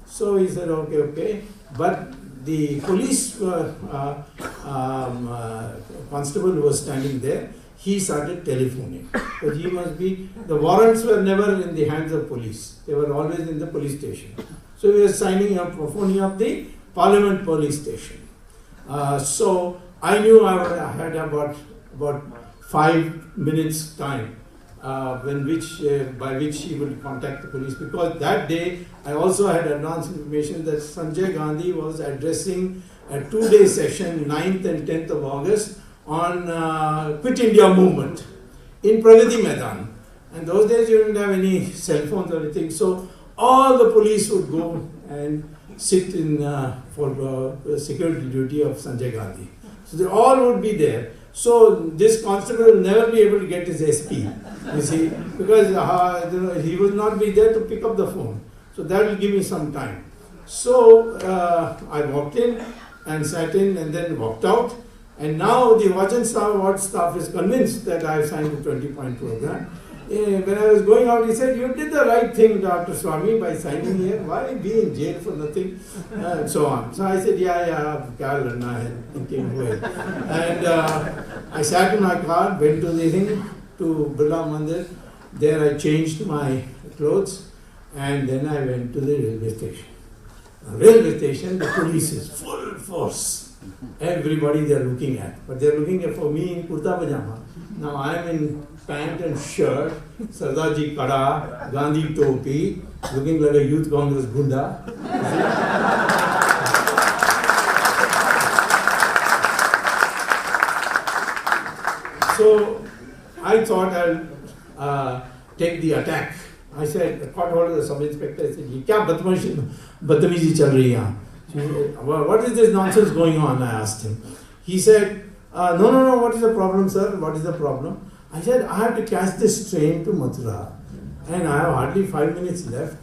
[SPEAKER 1] So he said, okay. But the police constable who was standing there, he started telephoning. But he must be, the warrants were never in the hands of police. They were always in the police station. So he was phoning up the Parliament police station. So I knew I had about 5 minutes time by which he would contact the police, because that day I also had advance information that Sanjay Gandhi was addressing a 2-day session, 9th and 10th of August, on Quit India movement in Pragati Maidan. And those days you didn't have any cell phones or anything, so all the police would go and sit in for security duty of Sanjay Gandhi. So they all would be there. So this constable will never be able to get his SP, you see, because he will not be there to pick up the phone. So that will give me some time. So I walked in and sat in and then walked out. And now the watch staff is convinced that I have signed the 20-point program. When I was going out, he said, you did the right thing, Dr. Swamy, by signing here. Why be in jail for nothing? And so on. So I said, yeah, and I sat in my car, went to the thing, to Birla Mandir. There I changed my clothes and then I went to the railway station. Railway station, the police is full force. Everybody they are looking at. But they are looking at for me in kurta pajama. Now I am in pant and shirt, Sardarji Kada, Gandhi Topi, looking like a youth Congress Gunda. So I thought take the attack. I said, I caught hold of the sub-inspector. I said, "Kya badtamizi chal rahi hai yahan?" She said, "What is this nonsense going on?" I asked him. He said, no, what is the problem, sir? What is the problem? I said, I have to catch this train to Mathura and I have hardly 5 minutes left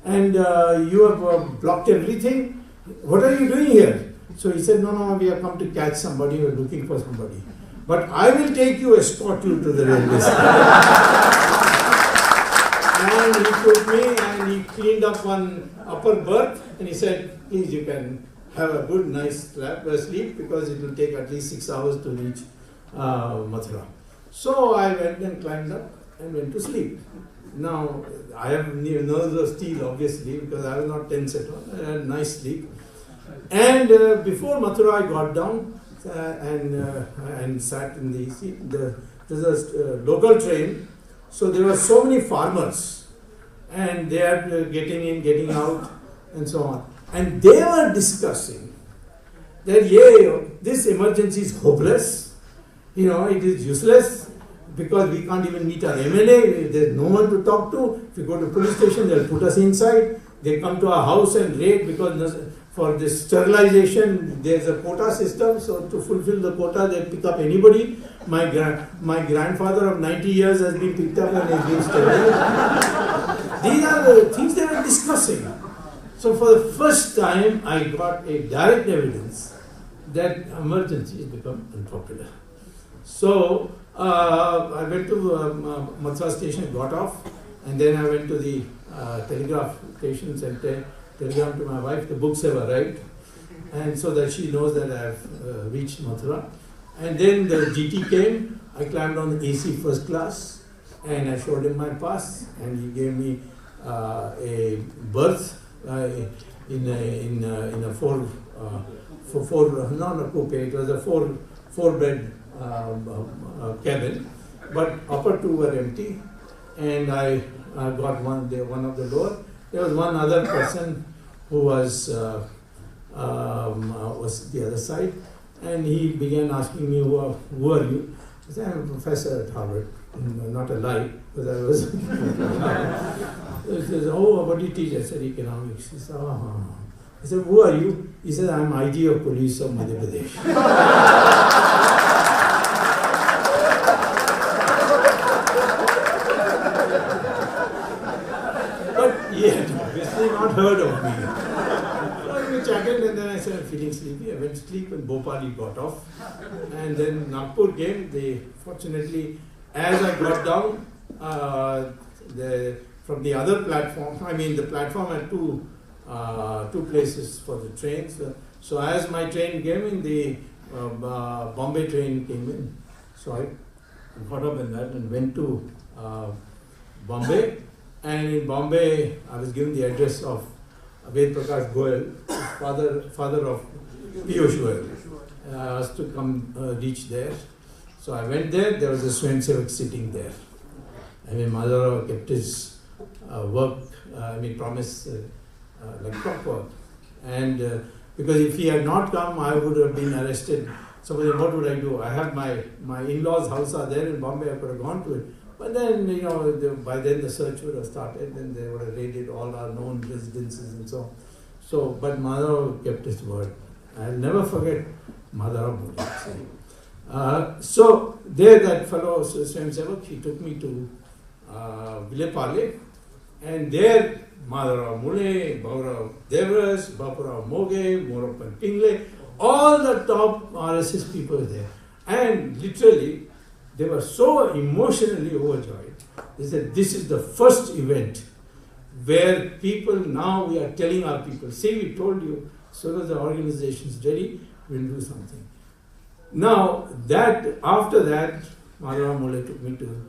[SPEAKER 1] and you have blocked everything. What are you doing here? So he said, no, we have come to catch somebody, we are looking for somebody. But I will take you, escort you to the railway station. And he took me and he cleaned up one upper berth and he said, please, you can have a good, nice sleep because it will take at least 6 hours to reach Mathura. So I went and climbed up and went to sleep. Now, I have nerves of steel, obviously, because I was not tense at all. I had a nice sleep. And before Mathura, I got down and sat in the seat. There's a local train. So there were so many farmers. And they are getting in, getting out, and so on. And they were discussing that, this emergency is hopeless. It is useless because we can't even meet our MLA. There's no one to talk to. If you go to police station, they'll put us inside. They come to our house and raid because for this sterilization, there's a quota system. So to fulfill the quota, they pick up anybody. My grandfather of 90 years has been picked up and has been sterilized. These are the things they were discussing. So for the first time, I got a direct evidence that emergency has become unpopular. So I went to Mathura station, got off, and then I went to the telegraph station, sent a telegram to my wife. The books have arrived, and so that she knows that I have reached Mathura. And then the GT came. I climbed on the AC first class, and I showed him my pass, and he gave me a berth in a four not a coupe. It was a four bed cabin, but upper two were empty, and I got one of the lower. There was one other person who was the other side, and he began asking me, who are you? I said, I'm a professor at Harvard. Not a lie, because I was. He says, what do you teach? I said, economics. He said, I said, who are you? He said, I'm IG of police of Madhya Pradesh. But he had obviously not heard of me. So we chatted, and then I said, I'm feeling sleepy. I went to sleep, and Bhopal he got off. And then Nagpur came. Fortunately, as I got down, from the other platform, the platform had two places for the trains. So as my train came in, the Bombay train came in. So I got up in that and went to Bombay. And in Bombay, I was given the address of Ved Prakash Goyal, father of Piyush Goyal. I was to come reach there. So I went there. There was a Swayamsevak sitting there. Madhura kept his work, promise like clockwork. And because if he had not come, I would have been arrested. So what would I do? I have my in-laws' house are there in Bombay. I could have gone to it. But then, by then the search would have started and they would have raided all our known residences and so on. So, but Madhura kept his word. I'll never forget Madhura Mule. So there that fellow Swayamsevak, he took me to Vilepale, and there Madhura Mule, Bhaurao Devras, Bapurao Moge, Morappan Pingle, all the top RSS people were there. And literally, they were so emotionally overjoyed. They said, this is the first event where people, now we are telling our people, see, we told you, so as the organization is ready, we'll do something. Now, after that, Madhura Mule took me to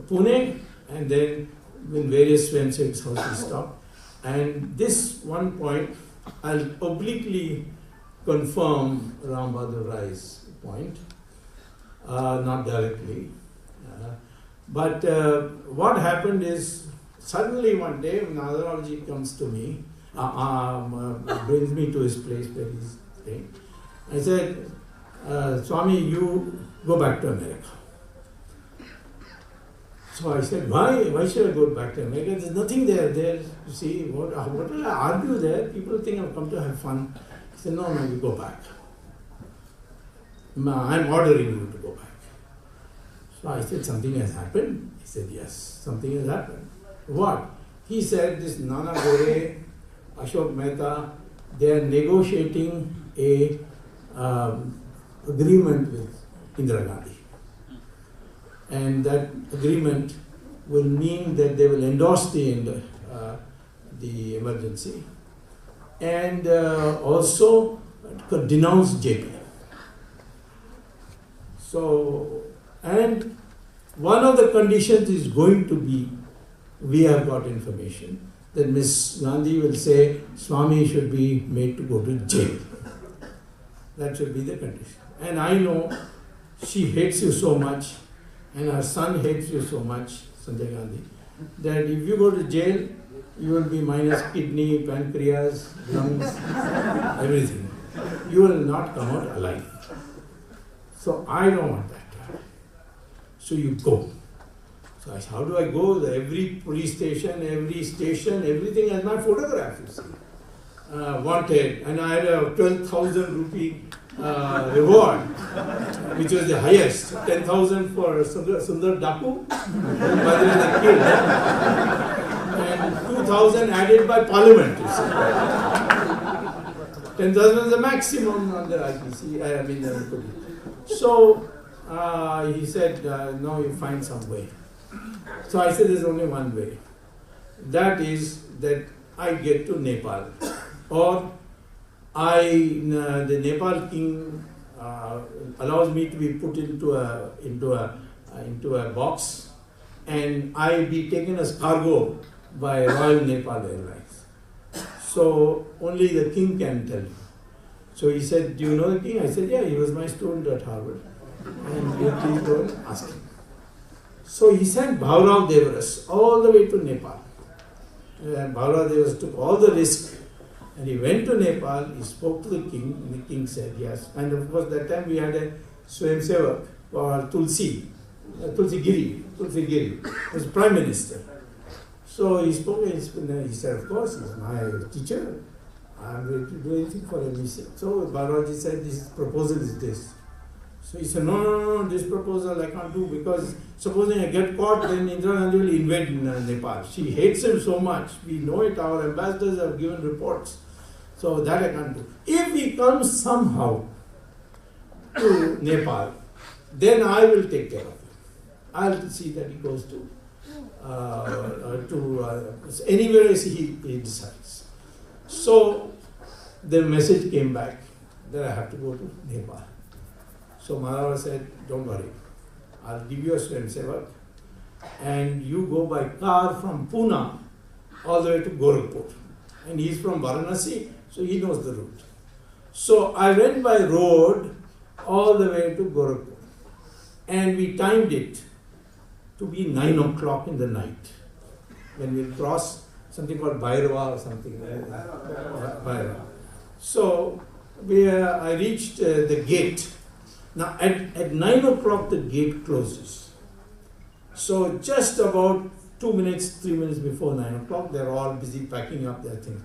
[SPEAKER 1] Pune, and then in various Swayamsevak's houses stopped. And this one point, I'll obliquely confirm Ram Bahadur Rai's point, not directly. But what happened is, suddenly one day, Nadaralji comes to me, brings me to his place where he's staying. I said, Swami, you go back to America. So I said, why should I go back to America? There's nothing there. You see, what will I argue there? People think I've come to have fun. He said, no, you go back. I'm ordering you to go back. So I said, something has happened? He said, yes, something has happened. What? He said, this Nana Gore, Ashok Mehta, they are negotiating a agreement with Indira Gandhi. And that agreement will mean that they will endorse the emergency and also denounce JP. So, and one of the conditions is going to be, we have got information, that Ms. Gandhi will say Swamy should be made to go to jail. That should be the condition. And I know she hates you so much, and her son hates you so much, Sanjay Gandhi, that if you go to jail, you will be minus kidney, pancreas, lungs, everything. You will not come out alive. So I don't want that to happen. So you go. So I said, how do I go? Every police station, everything has my photograph, you see. Wanted, and I had a 12,000 rupee reward, which was the highest. 10,000 for Sundar Daku, by the way they killed, and 2,000 added by Parliament, you see. 10,000 is the maximum on the IPC, I mean the police. So he said, no, you find some way. So I said, there's only one way. That is that I get to Nepal, or the Nepal king allows me to be put into a box, and I be taken as cargo by Royal Nepal Airlines. So only the king can tell you. So he said, do you know the king? I said, yeah, he was my student at Harvard. And please go and ask him. So he sent Bhaurao Devaras all the way to Nepal. And Bhaurao Devaras took all the risk. And he went to Nepal, he spoke to the king, and the king said yes. And of course, that time we had a Swayamsevak or Tulsi Giri, he was prime minister. So he spoke, and he said, of course, he's my teacher. I'm ready to do anything for him. He said, so Bhauraji said, this proposal is this. So he said, no, this proposal I can't do, because supposing I get caught, then Indira Gandhi will invade Nepal. She hates him so much. We know it, our ambassadors have given reports. So that I can't do. If he comes somehow to Nepal, then I will take care of him. I'll see that he goes to anywhere he decides. So the message came back that I have to go to Nepal. So Madhava said, don't worry, I'll give you a Swayamsevak and you go by car from Pune all the way to Gorakhpur. And he's from Varanasi, so he knows the route. So I went by road all the way to Gorakhpur. And we timed it to be 9 o'clock in the night. When we'll cross something called Bhairava or something. Bhairava. So I reached the gate. Now at 9 o'clock the gate closes. So just about 3 minutes before 9 o'clock, they're all busy packing up their things.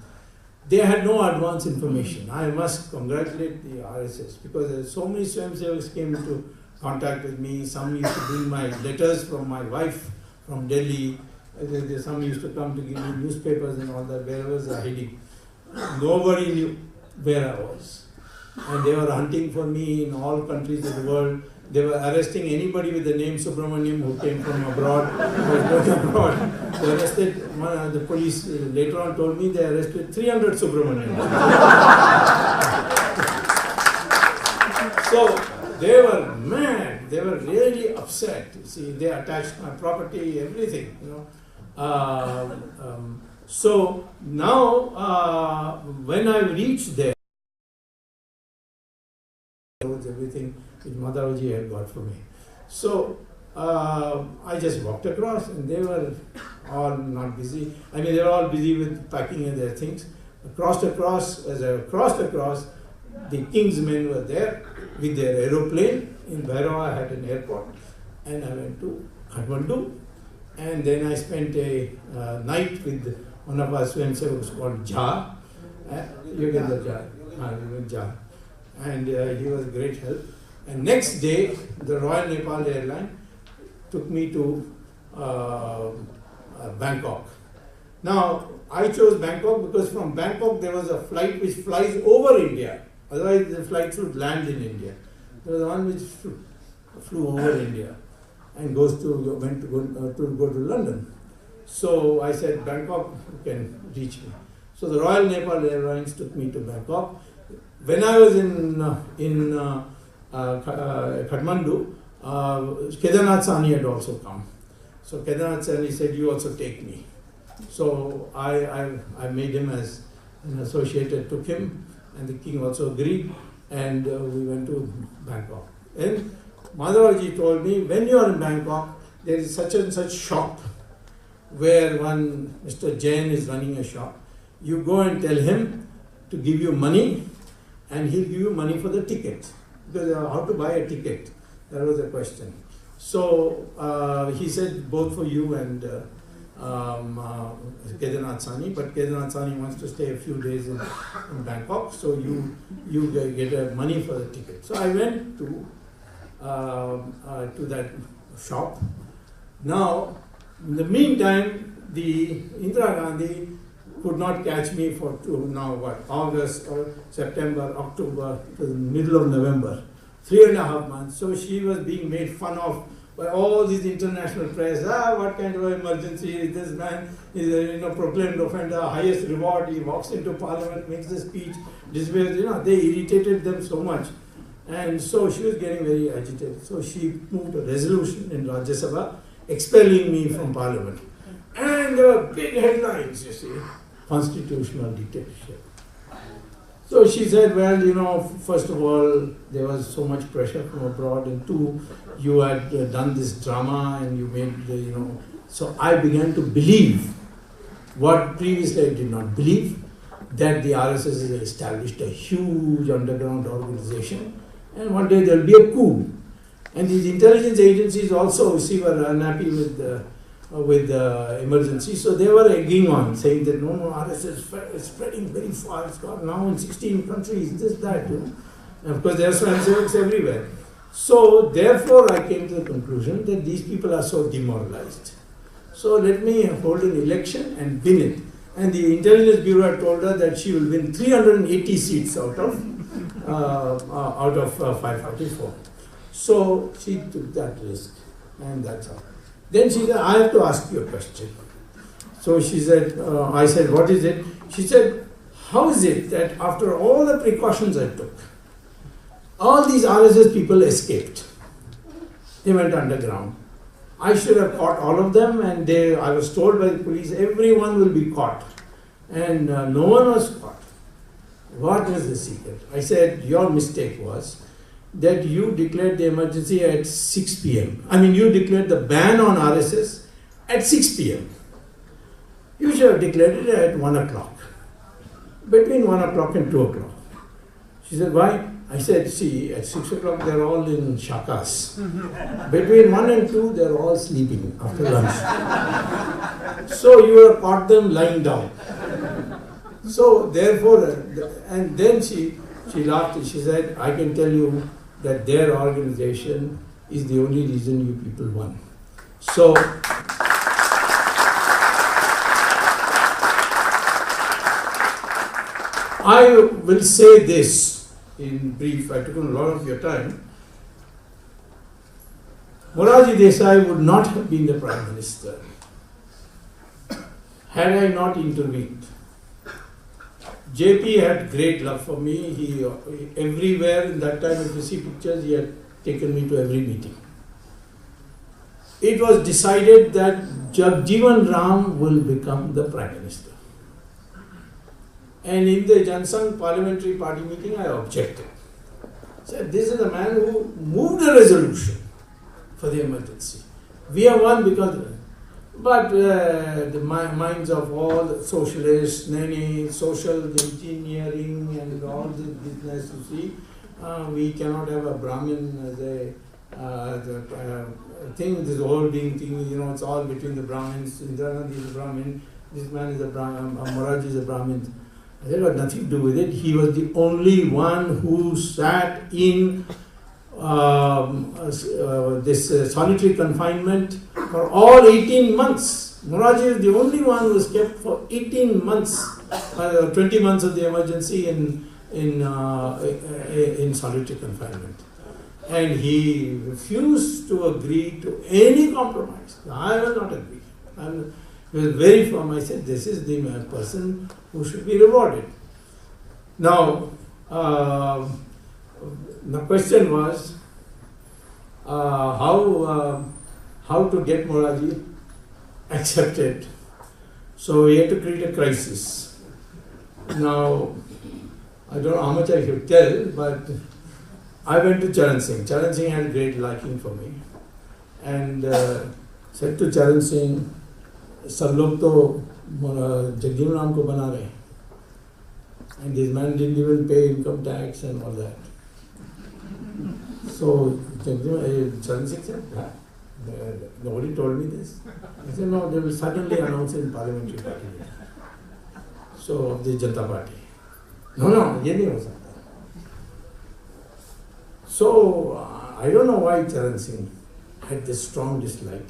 [SPEAKER 1] They had no advance information. I must congratulate the RSS, because so many Swayamsevaks came into contact with me. Some used to bring my letters from my wife from Delhi. Some used to come to give me newspapers and all that, wherever I was hiding. Nobody knew where I was. And they were hunting for me in all countries of the world. They were arresting anybody with the name Subramanian who came from abroad, who was going abroad. They arrested, the police later on told me they arrested 300 Subramanians. So they were mad, they were really upset. You see, they attached my property, everything, So now, when I reached there, everything which Madhavaji had got for me. So I just walked across, and they were all not busy. I mean, they were all busy with packing their things. As I crossed across, the king's men were there with their aeroplane. In Bhairava I had an airport, and I went to Kathmandu, And then I spent a night with one of our swayamsevaks called Jha. Yogendra Jha. And he was great help. And next day, the Royal Nepal Airline took me to Bangkok. Now, I chose Bangkok because from Bangkok there was a flight which flies over India. Otherwise, the flights would land in India. There was one which flew over India and went to go to London. So I said, Bangkok, you can reach me. So the Royal Nepal Airlines took me to Bangkok. When I was in Kathmandu, Kedarnath Sani had also come. So Kedarnath Sani said, you also take me. So I made him as an associate, took him, and the king also agreed, and we went to Bangkok. And Madhavaji told me, when you are in Bangkok, there is such and such shop where one Mr. Jain is running a shop. You go and tell him to give you money, and he'll give you money for the ticket. Because how to buy a ticket? That was the question. So he said, both for you and Kedarnath Sani, but Kedarnath Sani wants to stay a few days in Bangkok, so you get money for the ticket. So I went to that shop. Now, in the meantime, the Indira Gandhi could not catch me for August or September, October, to the middle of November, 3.5 months. So she was being made fun of by all these international press. What kind of emergency is this man? Is proclaimed offender, highest reward. He walks into parliament, makes a speech, disappears. They irritated them so much, and so she was getting very agitated. So she moved a resolution in Rajya Sabha expelling me from parliament, and there were big headlines. You see, constitutional dictatorship. So she said, well, first of all, there was so much pressure from abroad, and two, you had done this drama and you made, So I began to believe what previously I did not believe, that the RSS has established a huge underground organization, and one day there will be a coup. And these intelligence agencies also, were unhappy with the emergency. So they were egging on, saying that no, RSS is spreading very far. It's got now in 16 countries, this, that. And of course, there are swayamsevaks everywhere. So therefore, I came to the conclusion that these people are so demoralized. So let me hold an election and win it. And the Intelligence Bureau had told her that she will win 380 seats out of 544. So she took that risk, and that's all. Then she said, I have to ask you a question. So she said, I said, what is it? She said, how is it that after all the precautions I took, all these RSS people escaped? They went underground. I should have caught all of them, and I was told by the police, everyone will be caught. And no one was caught. What was the secret? I said, your mistake was that you declared the emergency at 6 p.m. You declared the ban on RSS at 6 p.m. You should have declared it at 1 o'clock. Between 1 o'clock and 2 o'clock. She said, why? I said, see, at 6 o'clock they're all in shakas. Between 1 and 2 they're all sleeping after lunch. So you have caught them lying down. So therefore, and then she laughed and she said, I can tell you that their organization is the only reason you people won. So I will say this in brief. I took a lot of your time. Morarji Desai would not have been the Prime Minister had I not intervened. JP had great love for me. He everywhere in that time, if you see pictures, he had taken me to every meeting. It was decided that Jagjeevan Ram will become the Prime Minister. And in the Jansangh Parliamentary Party meeting, I objected. Said, this is the man who moved a resolution for the emergency. We have won because of it. But the minds of all the socialists, social engineering and all this business, you see, we cannot have a Brahmin as thing, this whole being thing, you know, it's all between the Brahmins. Indira Gandhi is a Brahmin, this man is a Brahmin, Moraji is a Brahmin. That had nothing to do with it. He was the only one who sat in this solitary confinement for all 18 months. Moraji is the only one who was kept for 18 months, 20 months of the emergency in solitary confinement. And he refused to agree to any compromise. I will not agree. He was very firm. I said, this is the person who should be rewarded. Now, the question was how to get Moraji accepted. So we had to create a crisis. Now, I don't know how much I should tell, but I went to Charan Singh. Charan Singh had great liking for me, and said to Charan Singh, सब लोग तो जगजीवन राम को बना रहे, and this man didn't even pay income tax and all that. So Charan Singh said, nobody told me this. I said, no, they will suddenly announce in parliamentary party. So of the Janata Party. No, ये नहीं हो सकता. So I don't know why Charan Singh had this strong dislike.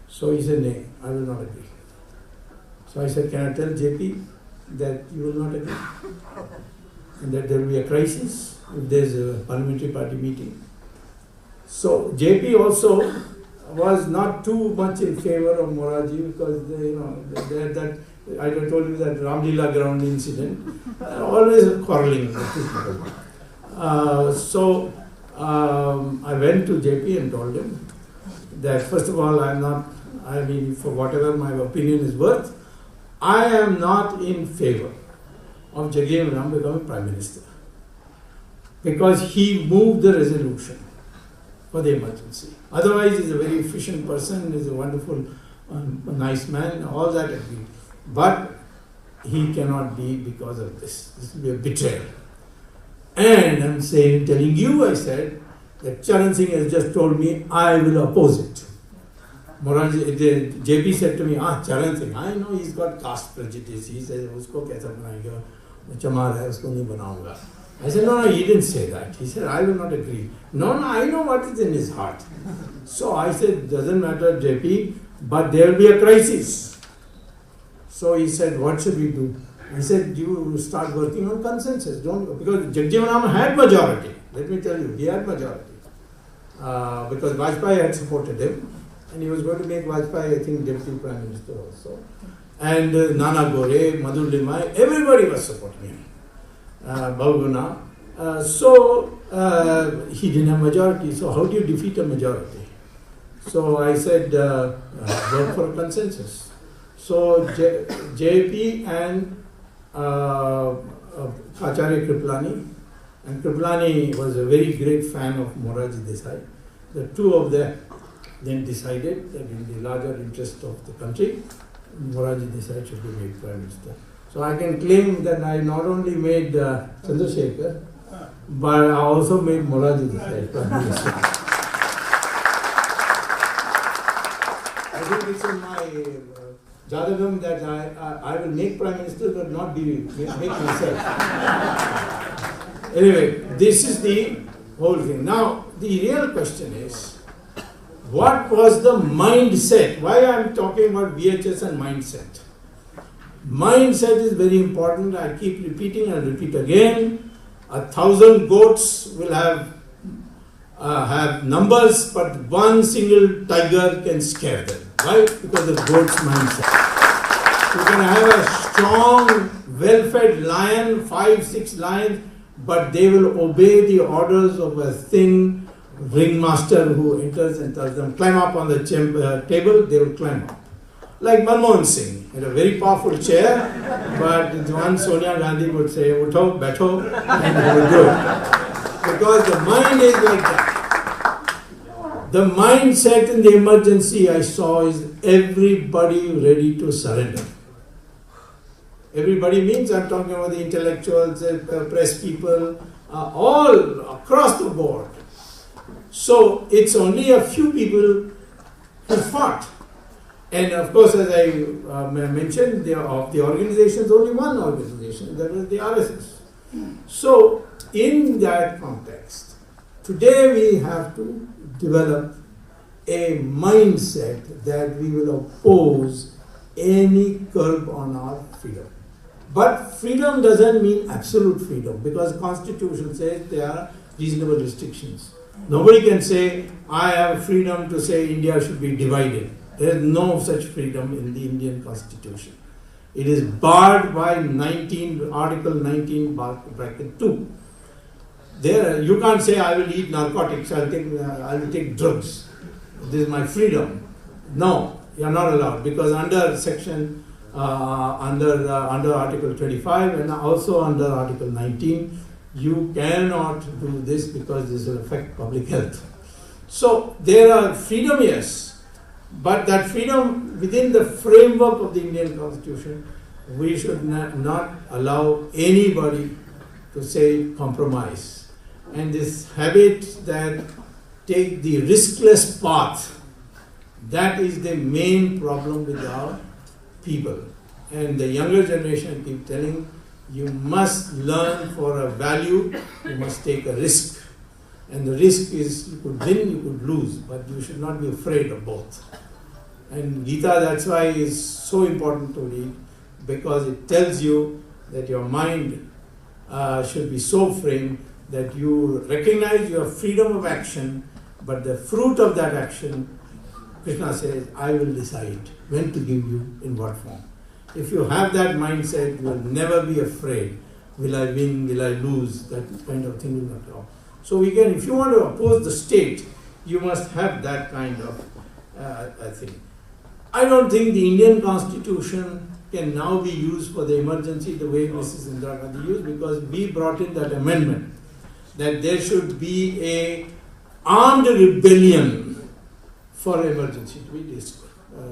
[SPEAKER 1] So he said, no, I will not agree. So I said, can I tell JP that you will not agree? And that there will be a crisis if there is a parliamentary party meeting. So JP also was not too much in favor of Moraji because that I told you that Ramlila ground incident, always quarreling with people. So I went to JP and told him that first of all, for whatever my opinion is worth, I am not in favor of Jagjeevan Ram becoming Prime Minister because he moved the resolution for the emergency. Otherwise, he's a very efficient person, he's a wonderful, nice man, all that agreed. But he cannot be because of this. This will be a betrayal. And I'm telling you, I said, that Charan Singh has just told me, I will oppose it. JP said to me, Charan Singh, I know he's got caste prejudice. He said, usko kaisa banayega? Chamar hai, usko nahi banaunga. I said, no, he didn't say that. He said, I will not agree. No, I know what is in his heart. So I said, doesn't matter, JP, but there will be a crisis. So he said, what should we do? I said, you start working on consensus. Because Jagjeevan Ram had majority. Let me tell you, he had majority. Because Vajpayee had supported him. And he was going to make Vajpayee, I think, Deputy Prime Minister also. And Nana Gore, Madhur Limai, everybody was supporting him. Bahuguna. So he didn't have majority. So how do you defeat a majority? So I said, work for a consensus. So JP and Acharya Kripalani, and Kripalani was a very great fan of Moraji Desai. The two of them then decided that in the larger interest of the country, Moraji Desai should be made Prime Minister. So I can claim that I not only made Chandrasekhar, but I also made Moraji Desai Prime Minister. I think it's in my Jadagam that I will make Prime Minister but not make myself. Anyway, this is the whole thing. Now, the real question is, what was the mindset? Why I am talking about VHS and mindset? Mindset is very important. I keep repeating and repeat again. 1,000 goats will have numbers, but one single tiger can scare them. Why? Because of the goat's mindset. You can have a strong, well-fed lion, 5, 6 lions, but they will obey the orders of a thin ringmaster who enters and tells them, climb up on the table, they will climb up. Like Manmohan Singh, had a very powerful chair, but one Sonia Gandhi would say, utho, baitho, and they would do it. Because the mind is like that. The mindset in the emergency I saw is everybody ready to surrender. Everybody means I'm talking about the intellectuals, press people, all across the board. So it's only a few people who fought. And of course, as I mentioned, of the organizations, only one organization, that was the RSS. So in that context, today we have to develop a mindset that we will oppose any curb on our freedom. But freedom doesn't mean absolute freedom, because the Constitution says there are reasonable restrictions. Nobody can say, I have freedom to say India should be divided. There is no such freedom in the Indian Constitution. It is barred by Article 19, bracket 2. There, you can't say, I will eat narcotics, I will take drugs. This is my freedom. No, you are not allowed, because under section, under Article 25 and also under Article 19, you cannot do this because this will affect public health. So there are freedom, yes, but that freedom within the framework of the Indian Constitution, we should not allow anybody to say compromise. And this habit that take the riskless path, that is the main problem with our people. And the younger generation keep telling, you must learn for a value, you must take a risk. And the risk is you could win, you could lose, but you should not be afraid of both. And Gita, that's why is so important to read, because it tells you that your mind should be so framed that you recognize your freedom of action, but the fruit of that action, Krishna says, I will decide when to give you, in what form. If you have that mindset, you will never be afraid. Will I win? Will I lose? That kind of thing will not come. So we can, if you want to oppose the state, you must have that kind of thing. I don't think the Indian Constitution can now be used for the emergency the way Mrs. Indira Gandhi used, because we brought in that amendment that there should be a armed rebellion for emergency to be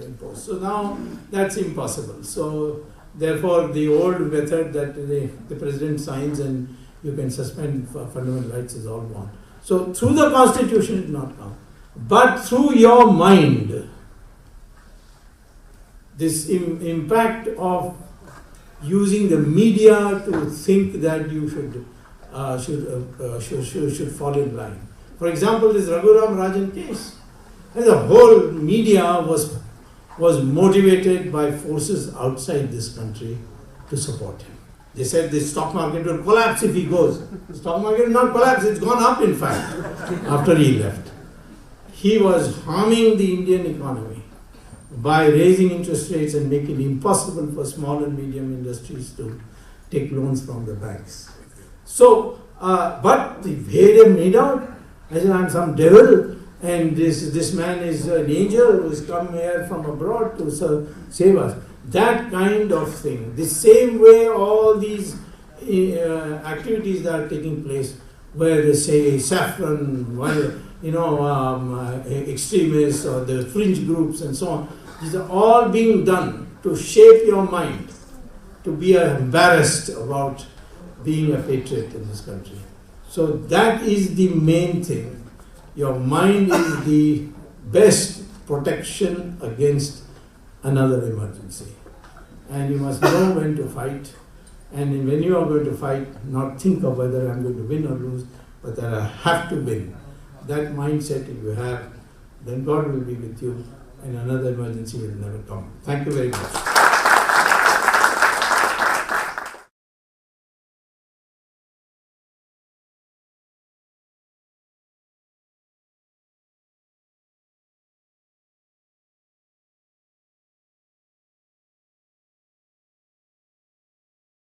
[SPEAKER 1] imposed. So now that's impossible. So therefore the old method that the president signs and you can suspend fundamental rights is all gone. So through the Constitution it not come, but through your mind, this impact of using the media to think that you should fall in line. For example, this Raghuram Rajan case, and the whole media was motivated by forces outside this country to support him. They said the stock market will collapse if he goes. The stock market will not collapse, it's gone up in fact, after he left. He was harming the Indian economy by raising interest rates and making it impossible for small and medium industries to take loans from the banks. So, but the way they made out, I said, I'm some devil, and this man is an angel who has come here from abroad to save us. That kind of thing. The same way all these activities that are taking place, where they say saffron, extremists or the fringe groups and so on, these are all being done to shape your mind, to be embarrassed about being a patriot in this country. So that is the main thing. Your mind is the best protection against another emergency. And you must know when to fight. And when you are going to fight, not think of whether I'm going to win or lose, but that I have to win. That mindset if you have, then God will be with you and another emergency will never come. Thank you very much.